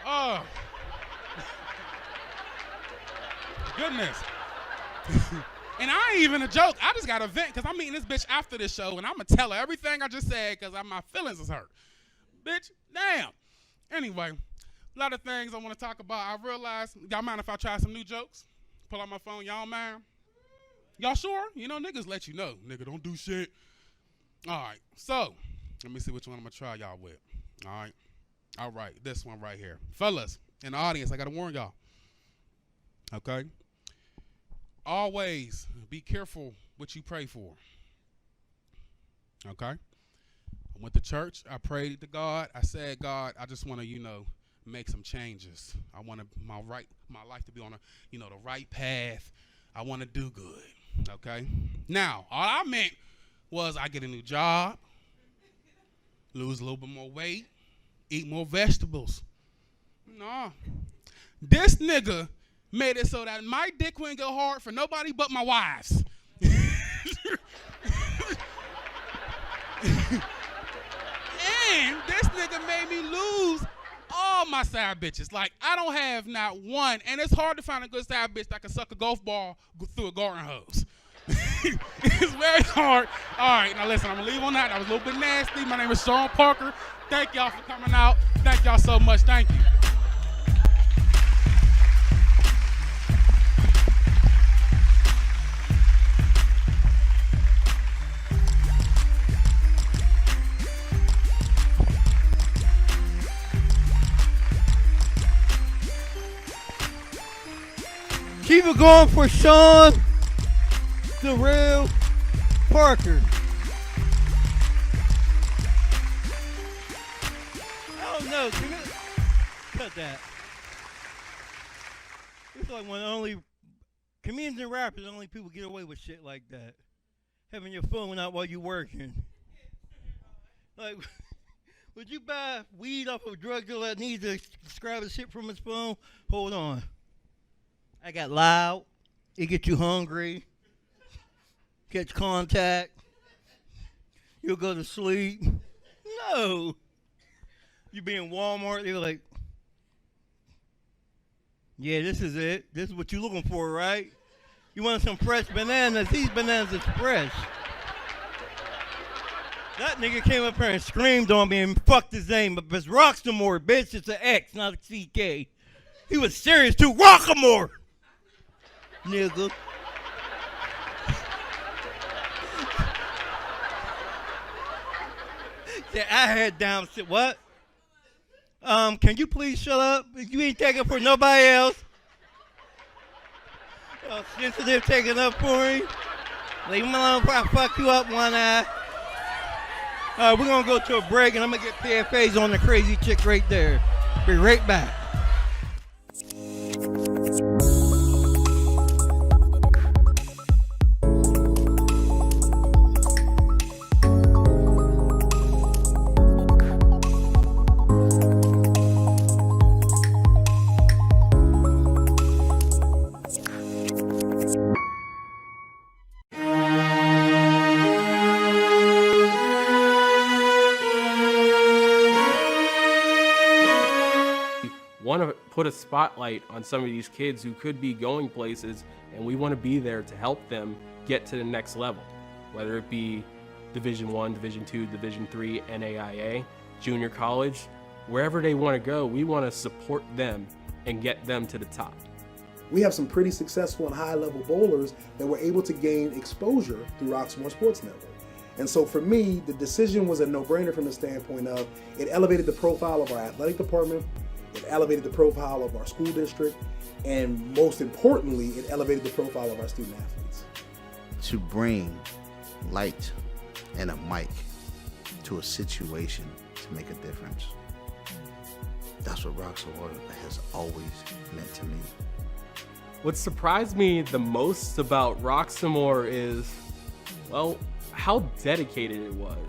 Oh. Goodness. And I ain't even a joke. I just got a vent because I'm meeting this bitch after this show, and I'm going to tell her everything I just said because my feelings is hurt. Bitch, damn. Anyway, a lot of things I want to talk about. I realized, y'all mind if I try some new jokes? Pull out my phone, y'all mind? Y'all sure? You know, niggas let you know. Nigga, don't do shit. All right, so let me see which one I'm going to try y'all with. All right, this one right here. Fellas, in the audience, I got to warn y'all. Okay? Always be careful what you pray for. Okay? I went to church. I prayed to God. I said, God, I just want to, make some changes. I want my life to be on the right path. I want to do good. Okay? Now, all I meant was I get a new job, lose a little bit more weight, eat more vegetables. No. This nigga made it so that my dick wouldn't go hard for nobody but my wives. And this nigga made me lose all my side bitches. Like, I don't have not one. And it's hard to find a good side bitch that can suck a golf ball through a garden hose. It's very hard. All right, now listen, I'm going to leave on that. That was a little bit nasty. My name is Shaun Parker. Thank y'all for coming out. Thank y'all so much. Thank you. Keep it going for Shaun the Real Parker. I don't know. Cut that. It's like when only comedians and rappers, only people get away with shit like that. Having your phone out while you're working. Like, would you buy weed off of a drug dealer that needs to describe the shit from his phone? Hold on. I got loud. It gets you hungry. Catch contact. You'll go to sleep. No. You be in Walmart. They're like, yeah, this is it. This is what you're looking for, right? You want some fresh bananas? These bananas is fresh. That nigga came up here and screamed on me and fucked his name. But it's Roxamore, bitch. It's an X, not a CK. He was serious too. Roxamore! Nigga. Yeah, I had down shit. What? Can you please shut up? You ain't taking for nobody else. Oh, sensitive taking up for me. Leave him alone before I fuck you up one eye. All right, we're gonna go to a break and I'm gonna get PFAs on the crazy chick right there. Be right back. Want to put a spotlight on some of these kids who could be going places, and we want to be there to help them get to the next level, whether it be Division I, Division II, Division III, NAIA, junior college, wherever they want to go, we want to support them and get them to the top. We have some pretty successful and high-level bowlers that were able to gain exposure through Roxamore Sports Network. And so for me, the decision was a no-brainer from the standpoint of it elevated the profile of our athletic department, it elevated the profile of our school district, and most importantly, it elevated the profile of our student athletes. To bring light and a mic to a situation to make a difference. That's what Roxamore has always meant to me. What surprised me the most about Roxamore is, well, how dedicated it was.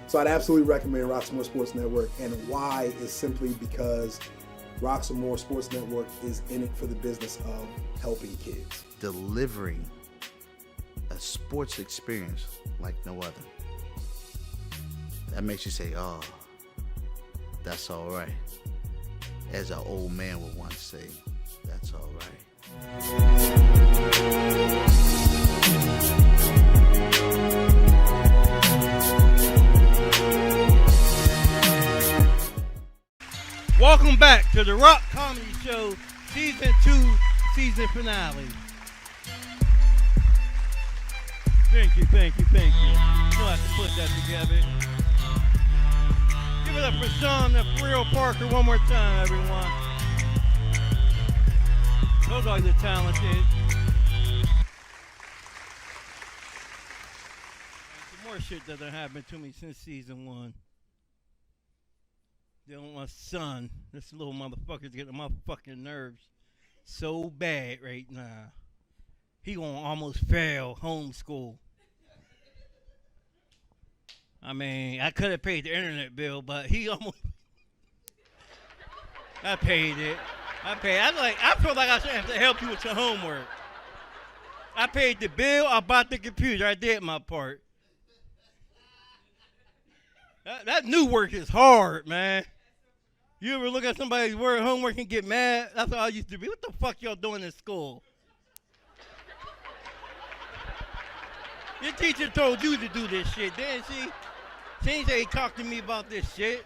So I'd absolutely recommend Roxamore Sports Network, and why is simply because Roxamore Sports Network is in it for the business of helping kids. Delivering a sports experience like no other. That makes you say, oh, that's all right. As an old man would once say, that's all right. Welcome back to the Rock Comedy Show, Season 2, Season Finale. Thank you. You know I have to put that together. Give it up for Shaun Parker one more time, everyone. Those guys are talented. Some more shit that done happened to me since Season 1. Dealing with my son. This little motherfucker's getting on my fucking nerves so bad right now. He gonna almost fail homeschool. I mean, I could have paid the internet bill, but he almost. I paid it. I feel like I should have to help you with your homework. I paid the bill. I bought the computer. I did my part. That new work is hard, man. You ever look at somebody's work homework and get mad? That's how I used to be. What the fuck y'all doing in school? Your teacher told you to do this shit, didn't she? She ain't say talk to me about this shit.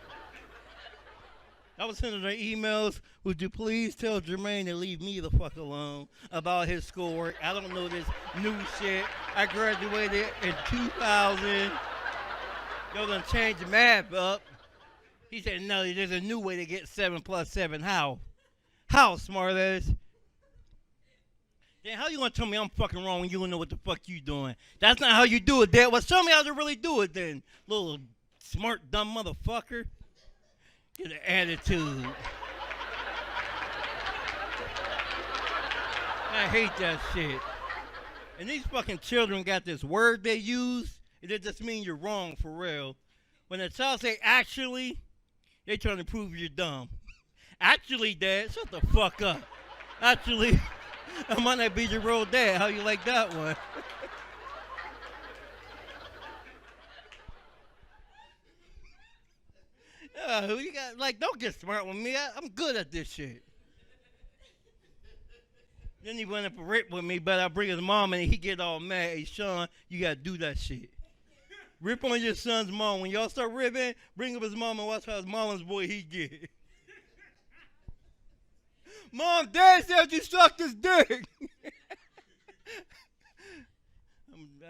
I was sending her emails. Would you please tell Jermaine to leave me the fuck alone about his schoolwork? I don't know this new shit. I graduated in 2000. Y'all done changed the math up. He said, no, there's a new way to get 7 plus 7. How? How, smart ass? Then how you gonna tell me I'm fucking wrong when you don't know what the fuck you doing? That's not how you do it, Dad. Well, show me how to really do it then, little smart, dumb motherfucker. Get an attitude. I hate that shit. And these fucking children got this word they use, and it just means you're wrong for real. When a child say actually, they trying to prove you're dumb. Actually, Dad, shut the fuck up. Actually, I might not be your old dad. How you like that one? You got don't get smart with me. I'm good at this shit. Then he went up a rip with me, but I bring his mom and he get all mad. Hey, Shaun, you gotta do that shit. Rip on your son's mom. When y'all start ripping, bring up his mom and watch how his mama's boy he get. Mom, Dad said you sucked his dick.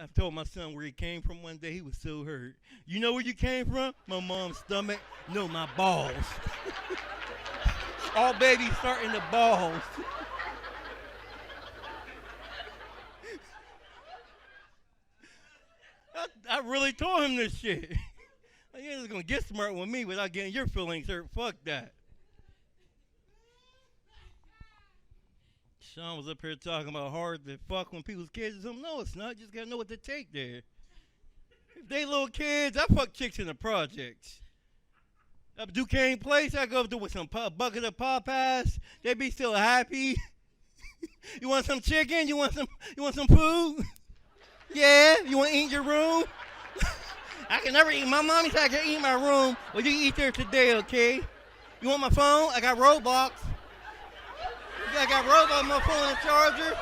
I told my son where he came from one day. He was so hurt. You know where you came from? My mom's stomach. No, my balls. All babies start in the balls. I really told him this shit. You're just gonna get smart with me without getting your feelings hurt. Fuck that. Shaun was up here talking about hard to fuck when people's kids or something. No, it's not. You just gotta know what to take there. If they little kids, I fuck chicks in the projects. Up Duquesne Place, I go up there with some bucket of Popeyes. They be still happy. You want some chicken? You want some food? Yeah, you want to eat in your room? I can never eat. My mommy said I can eat in my room. Well, you can eat there today, okay? You want my phone? I got Roblox. I got Roblox, my phone and charger.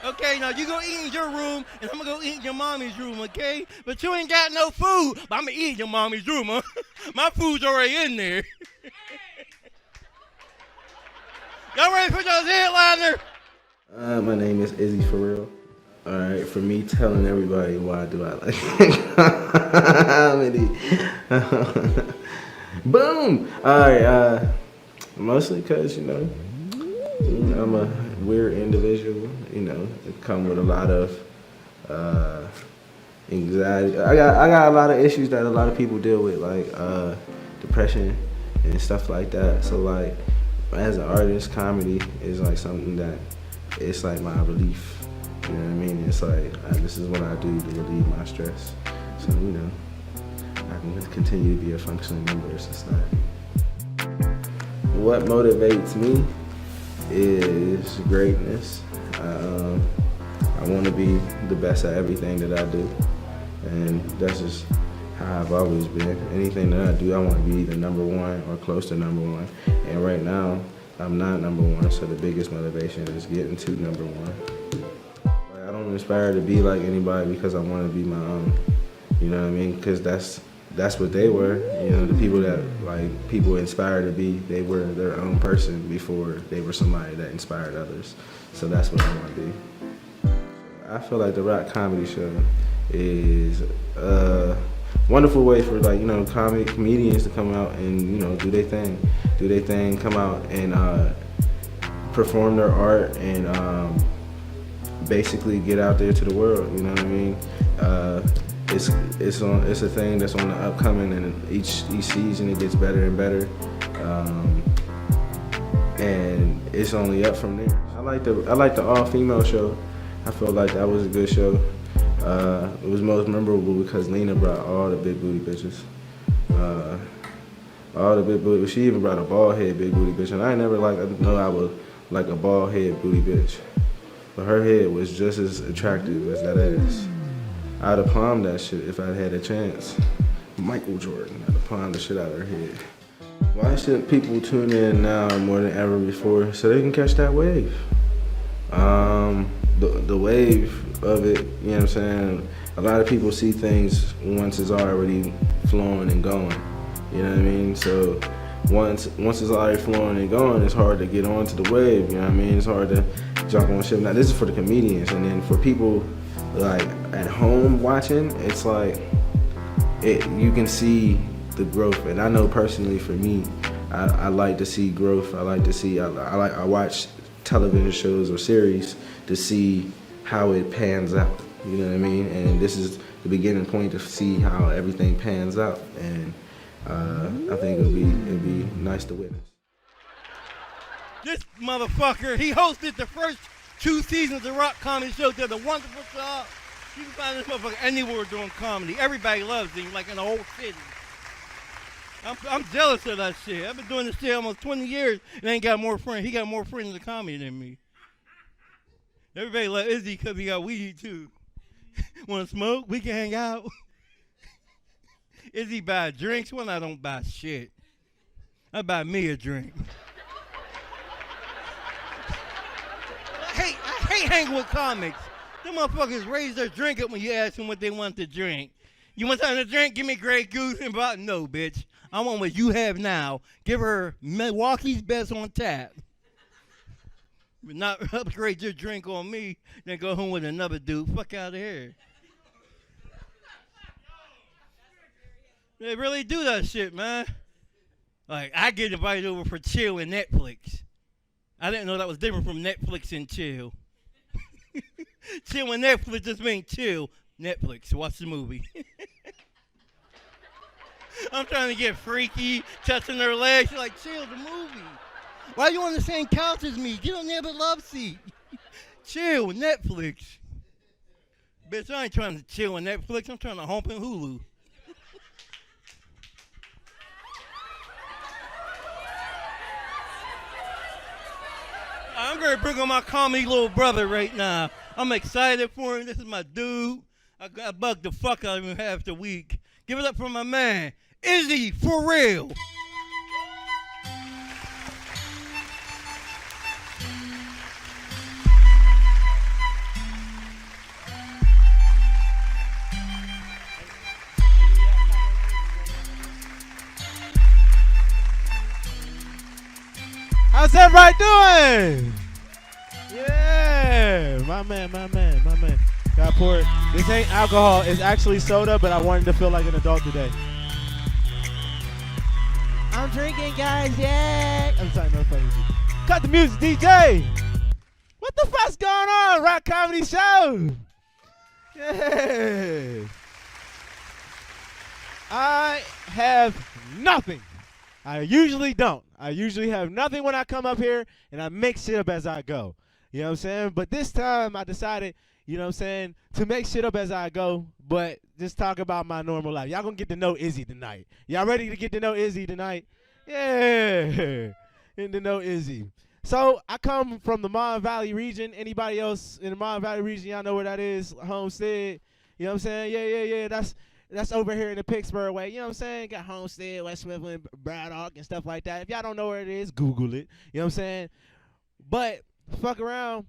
Okay, now you go eat in your room, and I'm going to go eat in your mommy's room, okay? But you ain't got no food. But I'm going to eat in your mommy's room, huh? My food's already in there. Y'all ready for those headliner? My name is Izzy for real. All right, for me telling everybody why do I like comedy. Boom. All right. Mostly because I'm a weird individual. It come with a lot of anxiety. I got a lot of issues that a lot of people deal with, like depression and stuff like that. So like, as an artist, comedy is like something that it's like my relief. You know what I mean? It's like this is what I do to relieve my stress. So I can continue to be a functioning member of society. What motivates me is greatness. I want to be the best at everything that I do, and that's just how I've always been. Anything that I do, I want to be either number one or close to number one. And right now, I'm not number one, so the biggest motivation is getting to number one. I don't aspire to be like anybody because I want to be my own. You know what I mean? Because that's that's what they were. You know, the people that like people inspired to be, they were their own person before they were somebody that inspired others. So that's what I want to be. I feel like the Rock Comedy Show is a wonderful way for like, you know, comedians to come out and, you know, do their thing, come out and perform their art and basically get out there to the world. You know what I mean? It's a thing that's on the upcoming, and each season it gets better and better, and it's only up from there. I like the all-female show. I felt like that was a good show. It was most memorable because Lena brought all the big booty bitches. All the big booty. She even brought a bald head big booty bitch, and I never know I was like a bald head booty bitch, but her head was just as attractive as that ass. I'd have palmed that shit if I'd had a chance. Michael Jordan, I'd have palmed the shit out of her head. Why should people tune in now more than ever before so they can catch that wave? The wave of it, you know what I'm saying? A lot of people see things once it's already flowing and going, you know what I mean? So once it's already flowing and going, it's hard to get onto the wave, you know what I mean? It's hard to jump on ship. Now this is for the comedians, and then for people like at home watching, it's like you can see the growth. And I know personally for me, I like to see growth. I watch television shows or series to see how it pans out. You know what I mean? And this is the beginning point to see how everything pans out. And I think it'd be nice to witness. This motherfucker, he hosted the first 2 seasons of the Rock Comedy Show. Did a wonderful job. You can find this motherfucker anywhere doing comedy. Everybody loves him, like in the whole city. I'm jealous of that shit. I've been doing this shit almost 20 years and ain't got more friends. He got more friends in comedy than me. Everybody loves Izzy because he got weed too. Want to smoke? We can hang out. Izzy buy drinks when I don't buy shit. I buy me a drink. I hate hanging with comics. Them motherfuckers raise their drink up when you ask them what they want to drink. You want something to drink? Give me Grey Goose and about no, bitch. I want what you have now. Give her Milwaukee's Best on tap. But not upgrade your drink on me, then go home with another dude. Fuck out of here. They really do that shit, man. Like, I get invited over for chill and Netflix. I didn't know that was different from Netflix and chill. Chill and Netflix just means chill. Netflix, watch the movie. I'm trying to get freaky, touching their legs. She's like, chill the movie. Why are you on the same couch as me? Get on the other love seat. Chill with Netflix. Bitch, I ain't trying to chill with Netflix. I'm trying to hump in Hulu. I'm going to bring on my comedy little brother right now. I'm excited for him. This is my dude. I bugged the fuck out of him half the week. Give it up for my man, Izzy, for real. How's everybody doing? Yeah, my man. Got poured. This ain't alcohol. It's actually soda, but I wanted to feel like an adult today. I'm drinking, guys. Yeah. I'm sorry, no fucking. Cut the music, DJ. What the fuck's going on? Rock Comedy Show. Yeah. I have nothing. I usually don't. I usually have nothing when I come up here, and I make shit up as I go. You know what I'm saying? But this time I decided, you know what I'm saying, to make shit up as I go, but just talk about my normal life. Y'all gonna get to know Izzy tonight. Y'all ready to get to know Izzy tonight? Yeah. Getting to know Izzy. So I come from the Mon Valley region. Anybody else in the Mon Valley region, y'all know where that is? Homestead. You know what I'm saying? Yeah. That's over here in the Pittsburgh way. You know what I'm saying? Got Homestead, West Mifflin, Braddock, and stuff like that. If y'all don't know where it is, Google it. You know what I'm saying? But fuck around.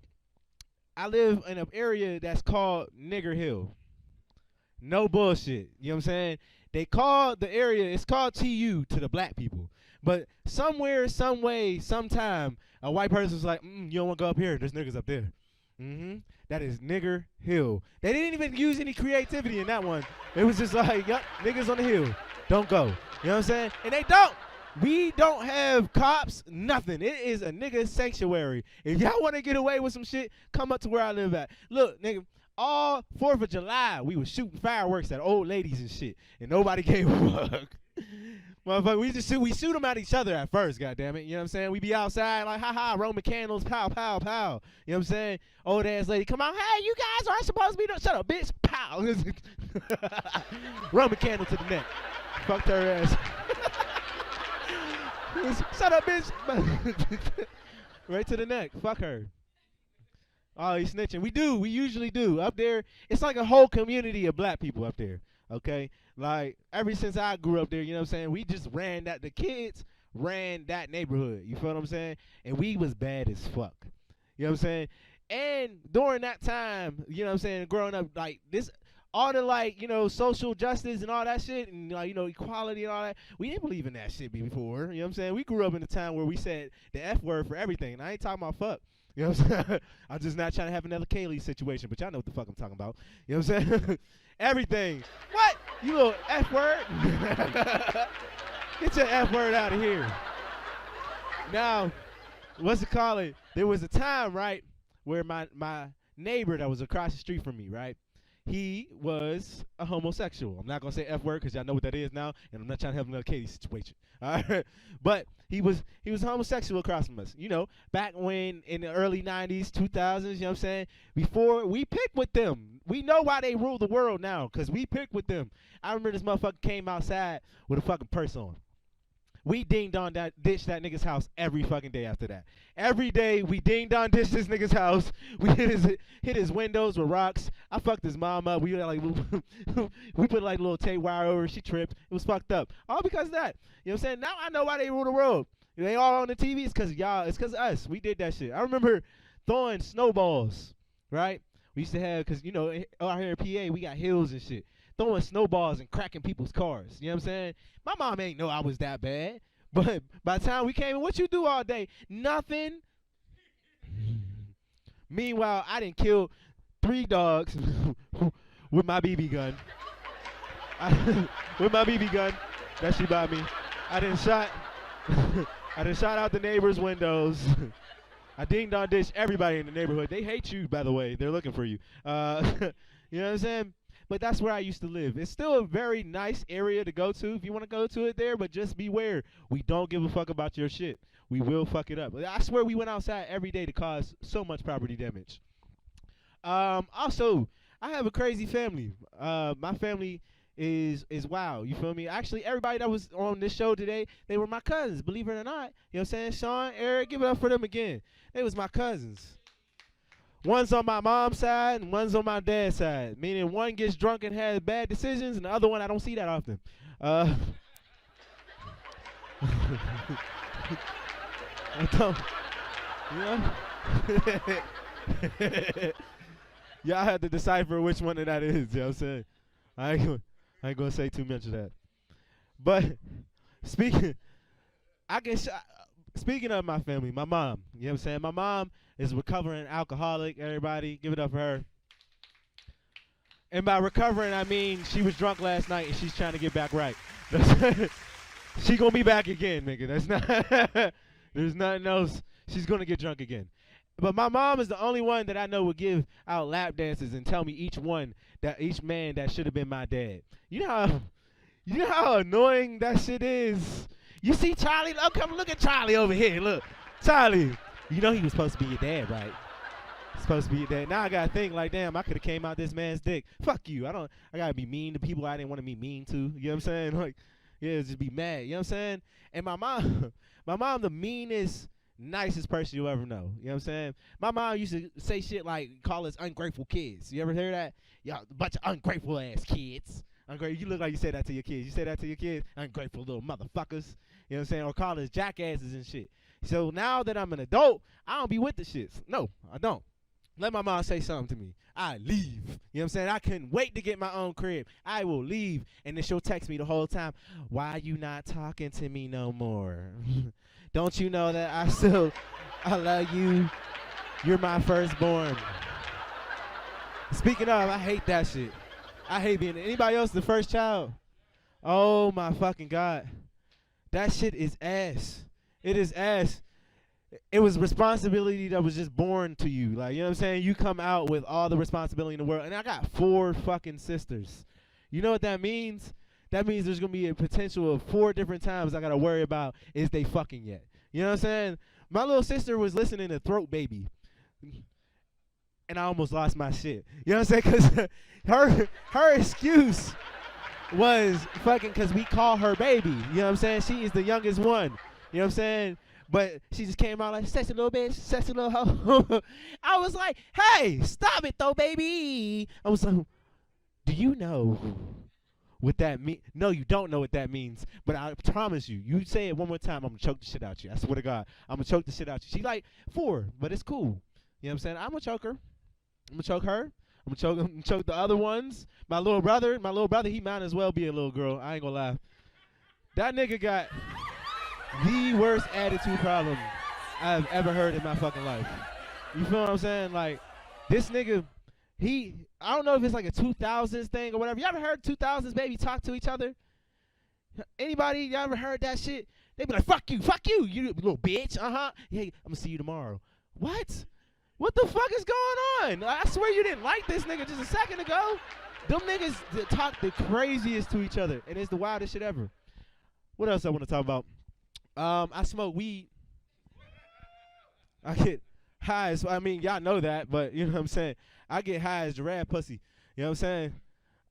I live in an area that's called Nigger Hill. No bullshit. You know what I'm saying? They call the area, it's called TU to the black people. But somewhere, some way, sometime, a white person's like, you don't want to go up here. There's niggas up there. That is Nigger Hill. They didn't even use any creativity in that one. It was just like, yup, niggas on the hill. Don't go. You know what I'm saying? And they don't. We don't have cops, nothing. It is a nigga sanctuary. If y'all want to get away with some shit, come up to where I live at. Look, nigga, all 4th of July, we was shooting fireworks at old ladies and shit, and nobody gave a fuck. Motherfucker, we shoot them at each other at first, goddammit. You know what I'm saying? We be outside like, ha, Roman candles, pow, pow, pow. You know what I'm saying? Old ass lady, come on, hey, you guys aren't supposed to be doing, shut up, bitch, pow. Roman candle to the neck. Fucked her ass. Shut up, bitch. Right to the neck. Fuck her. Oh, he's snitching. We usually do. Up there, it's like a whole community of black people up there. Okay? Like, ever since I grew up there, you know what I'm saying? We just the kids ran that neighborhood. You feel what I'm saying? And we was bad as fuck. You know what I'm saying? And during that time, you know what I'm saying, growing up, like, this, all the, like, you know, social justice and all that shit and, you know, equality and all that, we didn't believe in that shit before. You know what I'm saying? We grew up in a time where we said the F word for everything. And I ain't talking about fuck. You know what I'm saying? I'm just not trying to have another Kaylee situation, but y'all know what the fuck I'm talking about. You know what I'm saying? Everything. What? You little F word? Get your F word out of here. Now, what's it called? There was a time, right, where my neighbor that was across the street from me, right? He was a homosexual. I'm not going to say F word because y'all know what that is now, and I'm not trying to have another Katie situation. All right? But he was homosexual across from us. You know, back when in the early 90s, 2000s, you know what I'm saying? Before we picked with them. We know why they rule the world now because we picked with them. I remember this motherfucker came outside with a fucking purse on. We ding-dong ditch that nigga's house every fucking day after that. Every day, we ding-dong ditch this nigga's house. We hit his windows with rocks. I fucked his mom up. We like we put like little tape wire over her. She tripped. It was fucked up. All because of that. You know what I'm saying? Now I know why they rule the world. They all on the TV. It's because y'all. It's because of us. We did that shit. I remember throwing snowballs, right? We used to have, because, you know, out here in PA, we got hills and shit. Throwing snowballs and cracking people's cars. You know what I'm saying? My mom ain't know I was that bad. But by the time we came in, what you do all day? Nothing. Meanwhile, I done killed 3 dogs with my BB gun. With my BB gun that she bought me. I done shot out the neighbors' windows. I ding-dong ditched everybody in the neighborhood. They hate you, by the way. They're looking for you. You know what I'm saying? But that's where I used to live. It's still a very nice area to go to if you want to go to it there, but just beware. We don't give a fuck about your shit. We will fuck it up. I swear we went outside every day to cause so much property damage. Also, I have a crazy family. My family is wild. You feel me? Actually, everybody that was on this show today, they were my cousins, believe it or not. You know what I'm saying? Shaun, Aarik, give it up for them again. They was my cousins. One's on my mom's side and one's on my dad's side. Meaning one gets drunk and has bad decisions and the other one I don't see that often. I don't, you know? Y'all have to decipher which one of that is, you know what I'm saying? I ain't gonna say too much of that. But speaking of my family, my mom, you know what I'm saying? My mom is a recovering alcoholic. Everybody, give it up for her. And by recovering, I mean she was drunk last night and she's trying to get back right. She gonna be back again, nigga. That's not. There's nothing else. She's gonna get drunk again. But my mom is the only one that I know would give out lap dances and tell me each man that should have been my dad. You know how annoying that shit is. You see Charlie? Oh, come look at Charlie over here. Look, Charlie. You know he was supposed to be your dad, right? Supposed to be your dad. Now I gotta think like, damn, I could have came out this man's dick. Fuck you. I gotta be mean to people I didn't want to be mean to. You know what I'm saying? Like, yeah, just be mad. You know what I'm saying? And my mom, the meanest, nicest person you'll ever know. You know what I'm saying? My mom used to say shit like, call us ungrateful kids. You ever hear that? Y'all, a bunch of ungrateful ass kids. You look like you say that to your kids. You say that to your kids? Ungrateful little motherfuckers. You know what I'm saying? Or call us jackasses and shit. So now that I'm an adult, I don't be with the shits. No, I don't. Let my mom say something to me. I leave. You know what I'm saying? I couldn't wait to get my own crib. I will leave. And then she'll text me the whole time, why you not talking to me no more? Don't you know that I love you. You're my firstborn. Speaking of, I hate that shit. I hate being, anybody else the first child? Oh my fucking God. That shit is ass. It is ass. It was responsibility that was just born to you. Like, you know what I'm saying? You come out with all the responsibility in the world. And I got 4 fucking sisters. You know what that means? That means there's going to be a potential of 4 different times I got to worry about is they fucking yet. You know what I'm saying? My little sister was listening to Throat Baby. And I almost lost my shit. You know what I'm saying? Because her excuse was fucking because we call her baby. You know what I'm saying? She is the youngest one. You know what I'm saying? But she just came out like, sexy little bitch, sexy little hoe. I was like, hey, stop it though, baby. I was like, do you know what that means? No, you don't know what that means. But I promise you, you say it one more time, I'm going to choke the shit out you. I swear to God, I'm going to choke the shit out you. She like 4, but it's cool. You know what I'm saying? I'm going to choke her. I'm going to choke her. I'm going to choke the other ones. My little brother, he might as well be a little girl. I ain't going to lie. That nigga got the worst attitude problem I've ever heard in my fucking life. You feel what I'm saying? Like, this nigga, I don't know if it's like a 2000s thing or whatever. You ever heard 2000s baby talk to each other? Anybody, you ever heard that shit? They be like, fuck you, you little bitch, Yeah, I'm gonna see you tomorrow. What? What the fuck is going on? I swear you didn't like this nigga just a second ago. Them niggas talk the craziest to each other, and it's the wildest shit ever. What else I want to talk about? I smoke weed. I get high as, I mean, y'all know that, but you know what I'm saying? I get high as giraffe pussy. You know what I'm saying?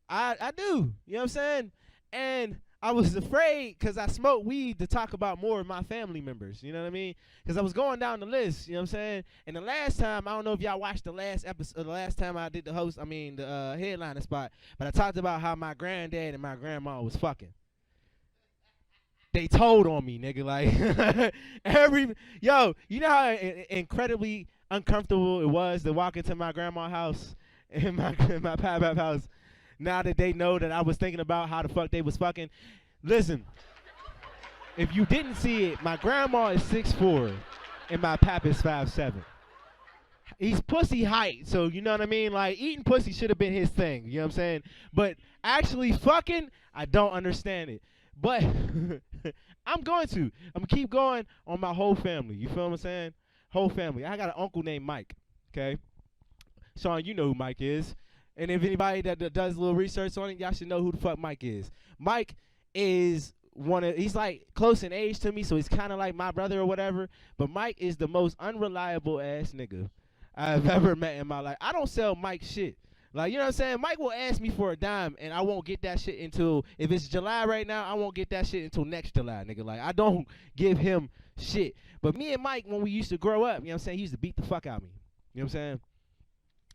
I do. You know what I'm saying? And I was afraid because I smoked weed to talk about more of my family members. You know what I mean? Because I was going down the list. You know what I'm saying? And the last time, I don't know if y'all watched the last episode, the last time I did the headliner spot, but I talked about how my granddad and my grandma was fucking. They told on me, nigga. Like, you know how incredibly uncomfortable it was to walk into my grandma's house and my pop-up house now that they know that I was thinking about how the fuck they was fucking. Listen, if you didn't see it, my grandma is 6'4", and my pap is 5'7". He's pussy height, so you know what I mean? Like, eating pussy should have been his thing, you know what I'm saying? But actually fucking, I don't understand it. But I'm going to keep going on my whole family. You feel what I'm saying? Whole family. I got an uncle named Mike, okay? Shaun, you know who Mike is. And if anybody that does a little research on it, y'all should know who the fuck Mike is. Mike is he's like close in age to me, so he's kind of like my brother or whatever. But Mike is the most unreliable ass nigga I've ever met in my life. I don't sell Mike shit. Like, you know what I'm saying? Mike will ask me for a dime, and I won't get that shit until, if it's July right now, I won't get that shit until next July, nigga. Like, I don't give him shit. But me and Mike, when we used to grow up, you know what I'm saying, he used to beat the fuck out of me. You know what I'm saying?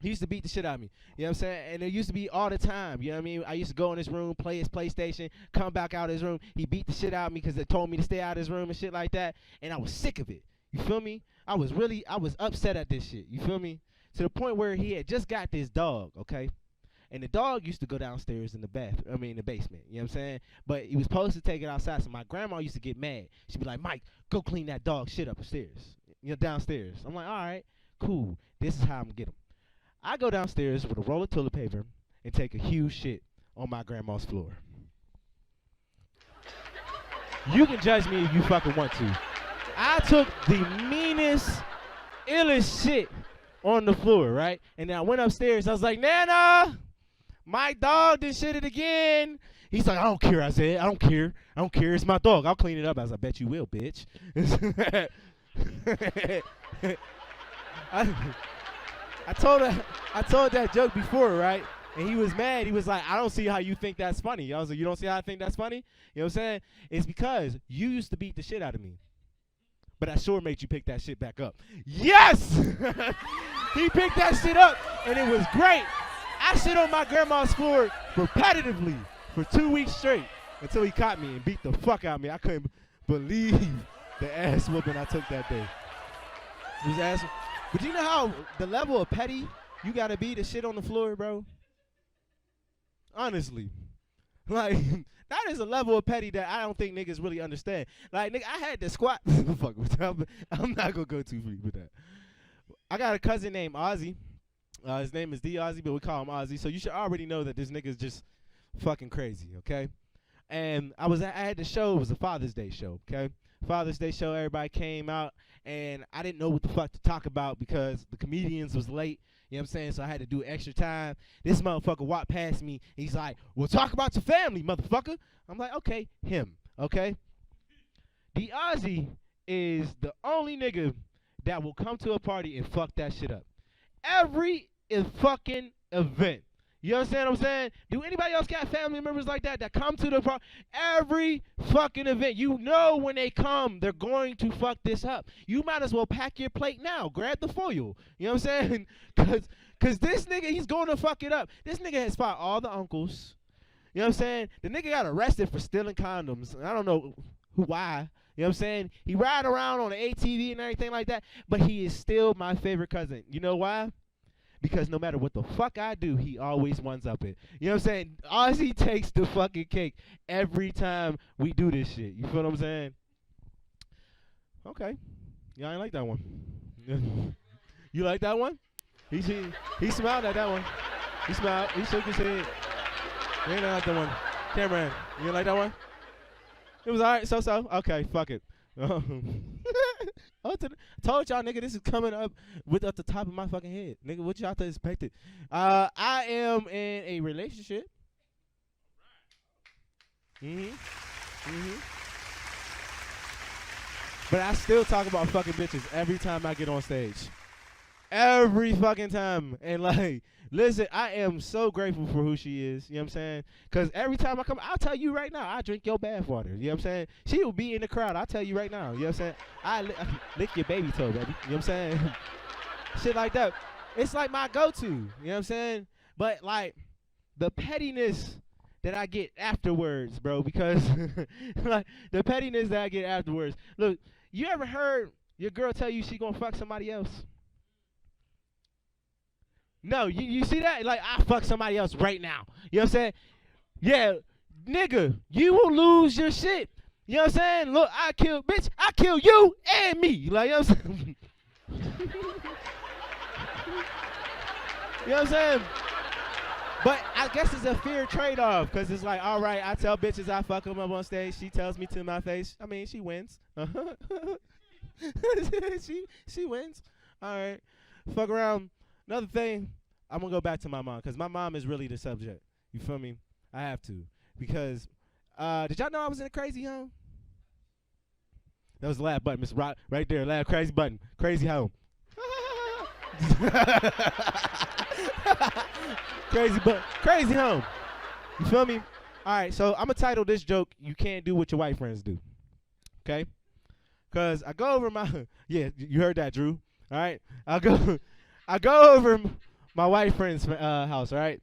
He used to beat the shit out of me. You know what I'm saying? And it used to be all the time. You know what I mean? I used to go in his room, play his PlayStation, come back out of his room. He beat the shit out of me because they told me to stay out of his room and shit like that. And I was sick of it. You feel me? I was upset at this shit. You feel me? To the point where he had just got this dog, okay? And the dog used to go downstairs in the basement. You know what I'm saying? But he was supposed to take it outside. So my grandma used to get mad. She'd be like, Mike, go clean that dog shit upstairs. You know, downstairs. I'm like, all right, cool. This is how I'm going to get him. I go downstairs with a roll of toilet paper and take a huge shit on my grandma's floor. You can judge me if you fucking want to. I took the meanest, illest shit on the floor, right? And then I went upstairs. I was like, Nana, my dog done shit it again. He's like, I don't care. I said, I don't care. I don't care. It's my dog. I'll clean it up. I was like, I bet you will, bitch. I told that joke before, right? And he was mad. He was like, I don't see how you think that's funny. I was like, you don't see how I think that's funny? You know what I'm saying? It's because you used to beat the shit out of me. But I sure made you pick that shit back up. Yes! He picked that shit up, and it was great. I shit on my grandma's floor repetitively for 2 weeks straight until he caught me and beat the fuck out of me. I couldn't believe the ass whooping I took that day. It But you know how the level of petty you gotta be to shit on the floor, bro? Honestly. Like, that is a level of petty that I don't think niggas really understand. Like, nigga, I had to squat. Fuck with that. I'm not gonna go too deep with that. I got a cousin named Ozzy. His name is D Ozzy, but we call him Ozzy. So you should already know that this nigga's just fucking crazy, okay? And I had the show. It was a Father's Day show, okay? Father's Day show. Everybody came out, and I didn't know what the fuck to talk about because the comedians was late. You know what I'm saying? So I had to do extra time. This motherfucker walked past me. He's like, well, talk about your family, motherfucker. I'm like, okay, him, okay? The Ozzy is the only nigga that will come to a party and fuck that shit up. Every fucking event. You understand what I'm saying? Do anybody else got family members like that come to the party? Every fucking event. You know when they come, they're going to fuck this up. You might as well pack your plate now. Grab the foil. You know what I'm saying? Because this nigga, he's going to fuck it up. This nigga has fought all the uncles. You know what I'm saying? The nigga got arrested for stealing condoms. I don't know why. You know what I'm saying? He ride around on the ATV and everything like that, but he is still my favorite cousin. You know why? Because no matter what the fuck I do, he always ones up it. You know what I'm saying? Ozzy takes the fucking cake every time we do this shit. You feel what I'm saying? Okay. Yeah, I ain't like that one. You like that one? He smiled at that one. He smiled. He shook his head. You ain't like that one. Cameron, you ain't like that one? It was alright, so. Okay, fuck it. Told y'all, nigga, this is coming up at the top of my fucking head. Nigga, what y'all expected? I am in a relationship. But I still talk about fucking bitches every time I get on stage. Every fucking time. And like, listen, I am so grateful for who she is. You know what I'm saying? Because every time I come, I'll tell you right now, I drink your bath water. You know what I'm saying? She will be in the crowd. I'll tell you right now. You know what I'm saying? I lick your baby toe, baby. You know what I'm saying? Shit like that. It's like my go-to. You know what I'm saying? But like, the pettiness that I get afterwards, bro, because like, the pettiness that I get afterwards. Look, you ever heard your girl tell you she gonna fuck somebody else? No, you see that? Like, I fuck somebody else right now. You know what I'm saying? Yeah, nigga, you will lose your shit. You know what I'm saying? Look, I kill you and me. Like, you know what I'm saying? You know what I'm saying? But I guess it's a fair trade-off, because it's like, all right, I tell bitches I fuck them up on stage. She tells me to my face. I mean, she wins. she wins. All right. Fuck around. Another thing, I'm going to go back to my mom, because my mom is really the subject. You feel me? I have to. Because, did y'all know I was in a crazy home? That was the laugh button, Mr. Rock. Right there, laugh, crazy button. Crazy home. Crazy home. You feel me? All right, so I'm going to title this joke, You Can't Do What Your White Friends Do. Okay? Because I go over my, yeah, you heard that, Drew. All right? I go over my white friend's house, all right?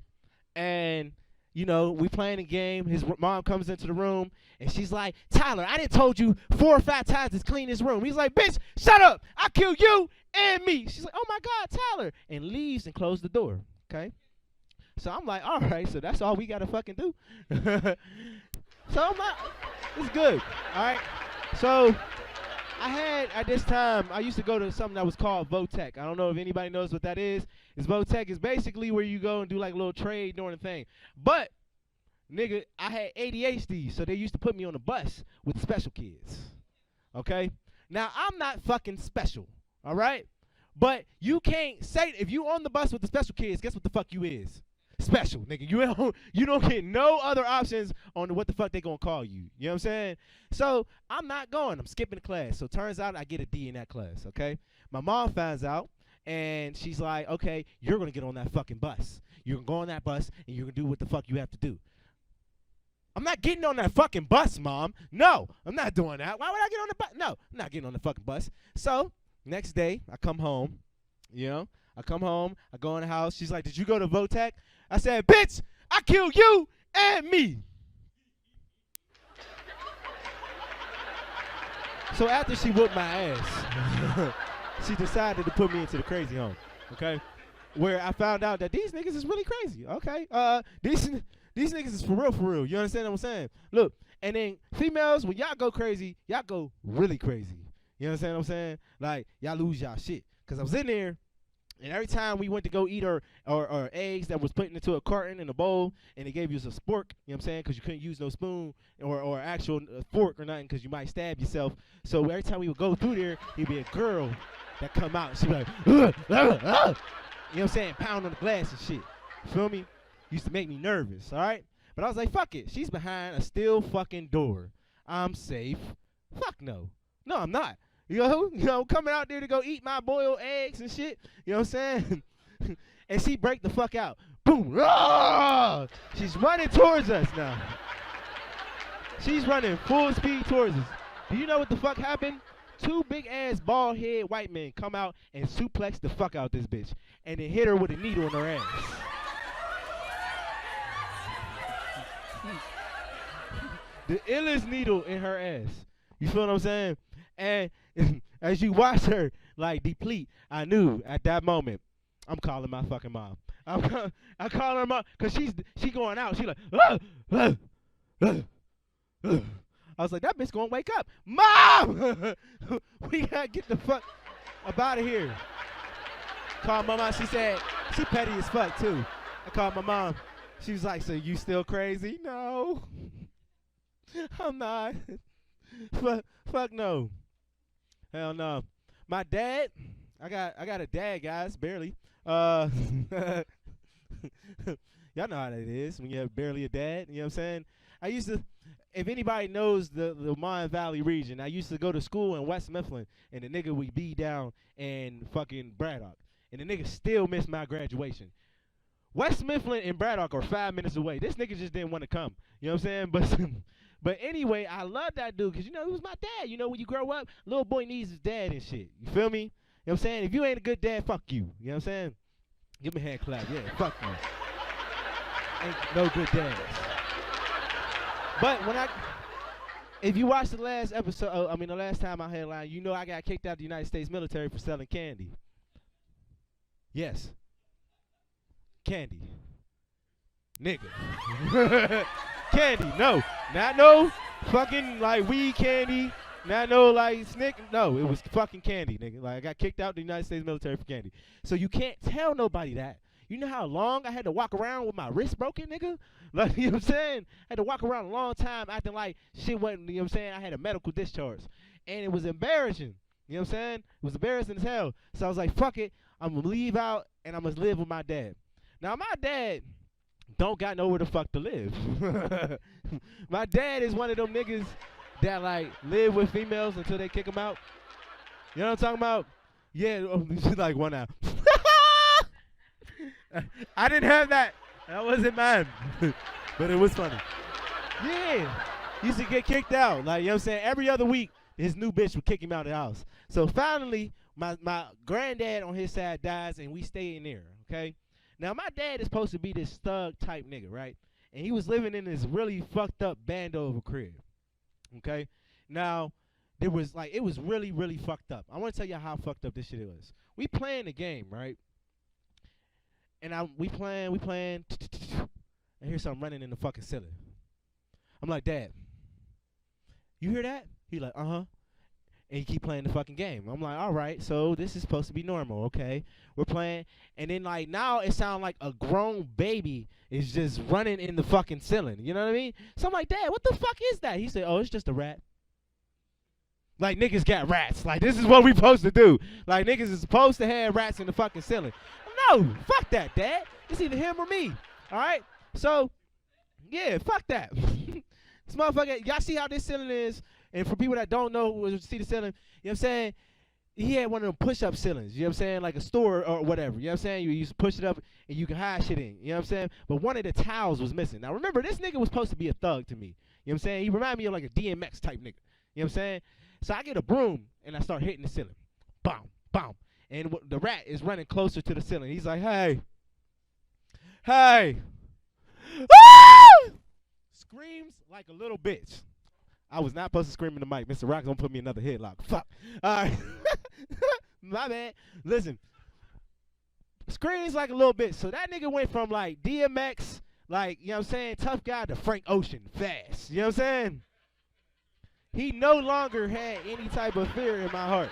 And, you know, we playing a game. His mom comes into the room, and she's like, Tyler, I done told you 4 or 5 times to clean this room. He's like, bitch, shut up. I'll kill you and me. She's like, oh, my God, Tyler. And leaves and closes the door, okay? So I'm like, all right, so that's all we got to fucking do. So I'm like, it's good, all right? So at this time, I used to go to something that was called Votech. I don't know if anybody knows what that is. Votech is basically where you go and do like a little trade during the thing. But, nigga, I had ADHD, so they used to put me on a bus with special kids. Okay? Now, I'm not fucking special, all right? But you can't say, if you on the bus with the special kids, guess what the fuck you is? Special, nigga. You don't get no other options on what the fuck they gonna call you. You know what I'm saying? So I'm not going. I'm skipping the class. So turns out I get a D in that class, okay? My mom finds out, and she's like, okay, you're gonna get on that fucking bus. You're gonna go on that bus, and you're gonna do what the fuck you have to do. I'm not getting on that fucking bus, Mom. No, I'm not doing that. Why would I get on the bus? No, I'm not getting on the fucking bus. So next day, I come home, you know? I come home, I go in the house. She's like, did you go to Votech? I said, bitch, I kill you and me. So after she whooped my ass, she decided to put me into the crazy home, okay? Where I found out that these niggas is really crazy, okay? These niggas is for real. You understand what I'm saying? Look, and then females, when y'all go crazy, y'all go really crazy. You understand what I'm saying? Like, y'all lose y'all shit. Because I was in there, and every time we went to go eat our eggs that was put into a carton in a bowl, and they gave you a spork, you know what I'm saying, because you couldn't use no spoon or actual fork or nothing because you might stab yourself. So every time we would go through there, there'd be a girl that come out, and she'd be like, ugh, ugh, ugh. You know what I'm saying? Pound on the glass and shit. You feel me? Used to make me nervous, all right? But I was like, fuck it. She's behind a still fucking door. I'm safe. Fuck no. No, I'm not. You know, coming out there to go eat my boiled eggs and shit. You know what I'm saying? And she break the fuck out. Boom. Ah! She's running towards us now. She's running full speed towards us. Do you know what the fuck happened? 2 big-ass, bald-head white men come out and suplex the fuck out this bitch. And then hit her with a needle in her ass. The illest needle in her ass. You feel what I'm saying? And as you watch her, like, deplete, I knew at that moment, I'm calling my fucking mom. I call her mom, because she going out. She like, I was like, that bitch gonna wake up. Mom! We gotta get the fuck up out of here. Called my mom. She said, she petty as fuck, too. I called my mom. She was like, so you still crazy? No. I'm not. Fuck no. Hell no. My dad, I got a dad, guys, barely. Y'all know how that is when you have barely a dad. You know what I'm saying? I used to, if anybody knows the Mon Valley region, I used to go to school in West Mifflin, and the nigga would be down in fucking Braddock. And the nigga still missed my graduation. West Mifflin and Braddock are 5 minutes away. This nigga just didn't want to come. You know what I'm saying? But anyway, I love that dude because, you know, he was my dad. You know, when you grow up, little boy needs his dad and shit. You feel me? You know what I'm saying? If you ain't a good dad, fuck you. You know what I'm saying? Give me a hand clap. Yeah, fuck you. Ain't no good dads. But if you watch the last episode, the last time I headline, you know I got kicked out of the United States military for selling candy. Yes. Candy. Nigga. Candy, no. Not no fucking like weed candy. Not no like snick. No, it was fucking candy, nigga. Like I got kicked out of the United States military for candy. So you can't tell nobody that. You know how long I had to walk around with my wrist broken, nigga? Like, you know what I'm saying? I had to walk around a long time acting like shit wasn't, you know what I'm saying? I had a medical discharge. And it was embarrassing. You know what I'm saying? It was embarrassing as hell. So I was like, fuck it. I'm going to leave out and I'm going to live with my dad. Now, my dad don't got nowhere the fuck to live. My dad is one of them niggas that, like, live with females until they kick him out. You know what I'm talking about? Yeah, like one out. I didn't have that. That wasn't mine. But it was funny. Yeah. He used to get kicked out. Like, you know what I'm saying? Every other week, his new bitch would kick him out of the house. So finally, my granddad on his side dies, and we stay in there, okay? Now, my dad is supposed to be this thug type nigga, right? And he was living in this really fucked up bando of a crib, okay? Now, it was really, really fucked up. I want to tell you how fucked up this shit was. We playing the game, right? And we playing. I hear something running in the fucking ceiling. I'm like, Dad, you hear that? He like, uh-huh. And he keep playing the fucking game. I'm like, all right, so this is supposed to be normal, okay? We're playing. And then, like, now it sounds like a grown baby is just running in the fucking ceiling. You know what I mean? So I'm like, Dad, what the fuck is that? He said, oh, it's just a rat. Like, niggas got rats. Like, this is what we supposed to do. Like, niggas is supposed to have rats in the fucking ceiling. No, fuck that, Dad. It's either him or me. All right? So, yeah, fuck that. This motherfucker, y'all see how this ceiling is? And for people that don't know, see the ceiling, you know what I'm saying? He had one of them push-up ceilings, you know what I'm saying? Like a store or whatever, you know what I'm saying? You used to push it up and you can hide shit in, you know what I'm saying? But one of the towels was missing. Now, remember, this nigga was supposed to be a thug to me. You know what I'm saying? He reminded me of like a DMX type nigga. You know what I'm saying? So I get a broom and I start hitting the ceiling. Boom, boom. And the rat is running closer to the ceiling. He's like, hey. Ah! Screams like a little bitch. I was not supposed to scream in the mic. Mr. Rock's gonna put me another headlock. Fuck. All right. My bad. Listen, screens like a little bit. So that nigga went from like DMX, like, you know what I'm saying, tough guy, to Frank Ocean fast. You know what I'm saying? He no longer had any type of fear in my heart.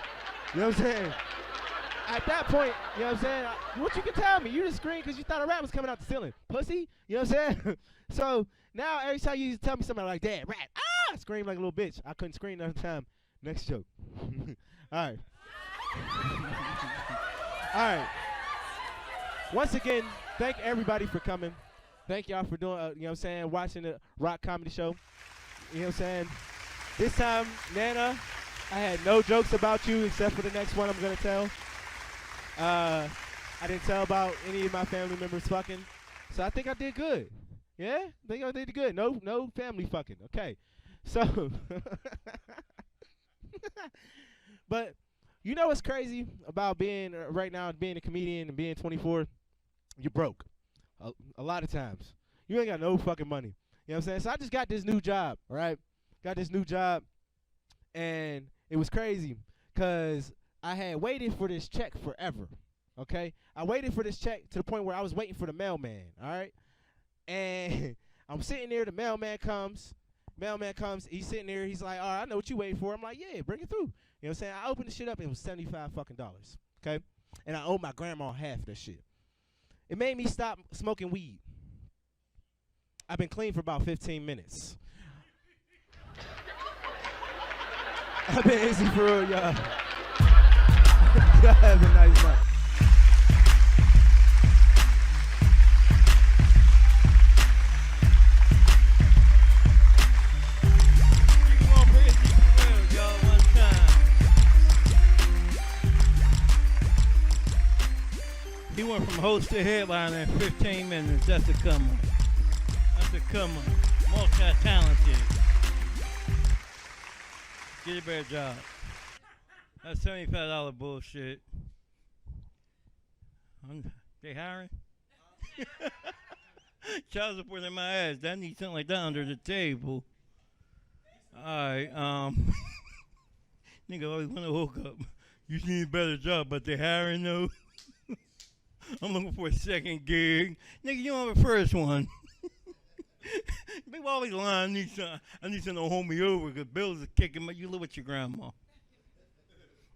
You know what I'm saying? At that point, you know what I'm saying? What you can tell me? You just screamed because you thought a rat was coming out the ceiling. Pussy. You know what I'm saying? So now every time you tell me something like that, rat, I scream like a little bitch. I couldn't scream another time. Next joke. All right. All right. Once again, thank everybody for coming. Thank y'all for doing, you know what I'm saying, watching the Rock Comedy Show. You know what I'm saying? This time, Nana, I had no jokes about you except for the next one I'm going to tell. I didn't tell about any of my family members fucking. So I think I did good. Yeah? I think I did good. No family fucking. Okay. So, but you know what's crazy about being, right now, being a comedian and being 24? You're broke. A lot of times. You ain't got no fucking money. You know what I'm saying? So I just got this new job, right? Got this new job, and it was crazy because I had waited for this check forever, okay? I waited for this check to the point where I was waiting for the mailman, all right? And I'm sitting there, the mailman comes, he's sitting there, he's like, all right, I know what you waiting for. I'm like, yeah, bring it through. You know what I'm saying? I opened the shit up, and it was $75 fucking dollars, okay? And I owed my grandma half of that shit. It made me stop smoking weed. I've been clean for about 15 minutes. I've been easy for real, y'all. Y'all have a nice night. He went from host to headliner in 15 minutes. That's a come on. That's a come on. Multi-talented. Get a better job. That's $75 bullshit. They hiring? Child support in my ass. I need something like that under the table. Alright, nigga always want to hook up. You need a better job, but they hiring though? I'm looking for a second gig. Nigga, you don't have a first one. People always lying. I need someone to hold me over because bills are kicking me. You live with your grandma.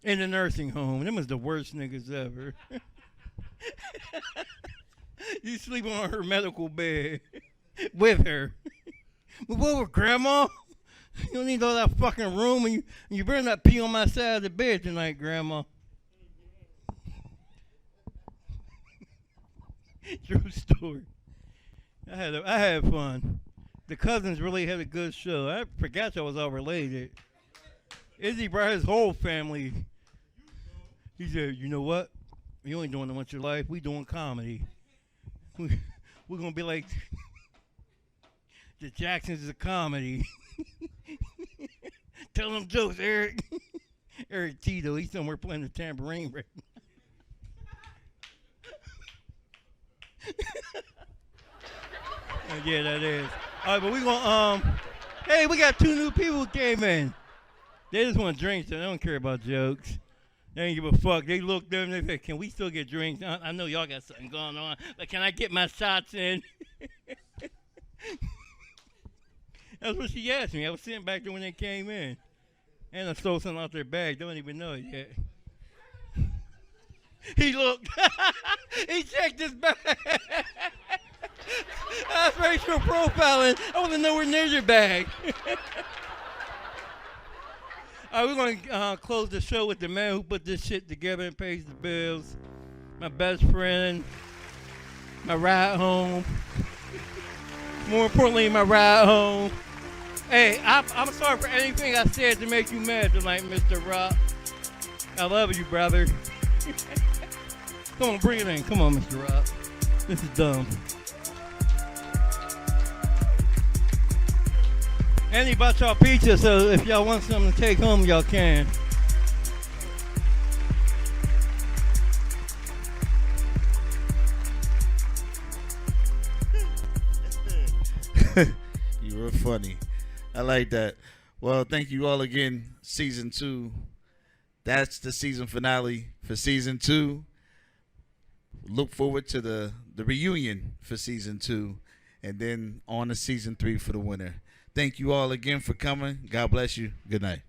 In the nursing home. Them was the worst niggas ever. You sleep on her medical bed with her. Move over, grandma. You don't need all that fucking room, and you better not pee on my side of the bed tonight, grandma. True story. I had fun. The cousins really had a good show. I forgot y'all was all related. Izzy brought his whole family. He said, you know what? You ain't doing a bunch of life. We doing comedy. We're going to be like the Jacksons of comedy. Tell them jokes, Eric. Eric Tito, he's somewhere playing the tambourine right now. Yeah, that is. All right, but we gonna hey, we got 2 new people who came in. They just want drinks, so they don't care about jokes. They ain't give a fuck. They looked at them and they said, can we still get drinks? I know y'all got something going on, but can I get my shots in? That's what she asked me. I was sitting back there when they came in. And I stole something out their bag. They don't even know it yet. He looked. He checked his bag. That's racial profiling. I wasn't nowhere near your bag. All right, we're going to close the show with the man who put this shit together and pays the bills. My best friend. My ride home. More importantly, my ride home. Hey, I'm sorry for anything I said to make you mad tonight, Mr. Rock. I love you, brother. Come on, bring it in. Come on, Mr. Rock. This is dumb. And he bought y'all pizza, so if y'all want something to take home, y'all can. You were funny. I like that. Well, thank you all again. Season 2 that's the season finale for season 2. Look forward to the reunion for season 2, and then on to season 3 for the winner. Thank you all again for coming. God bless you. Good night.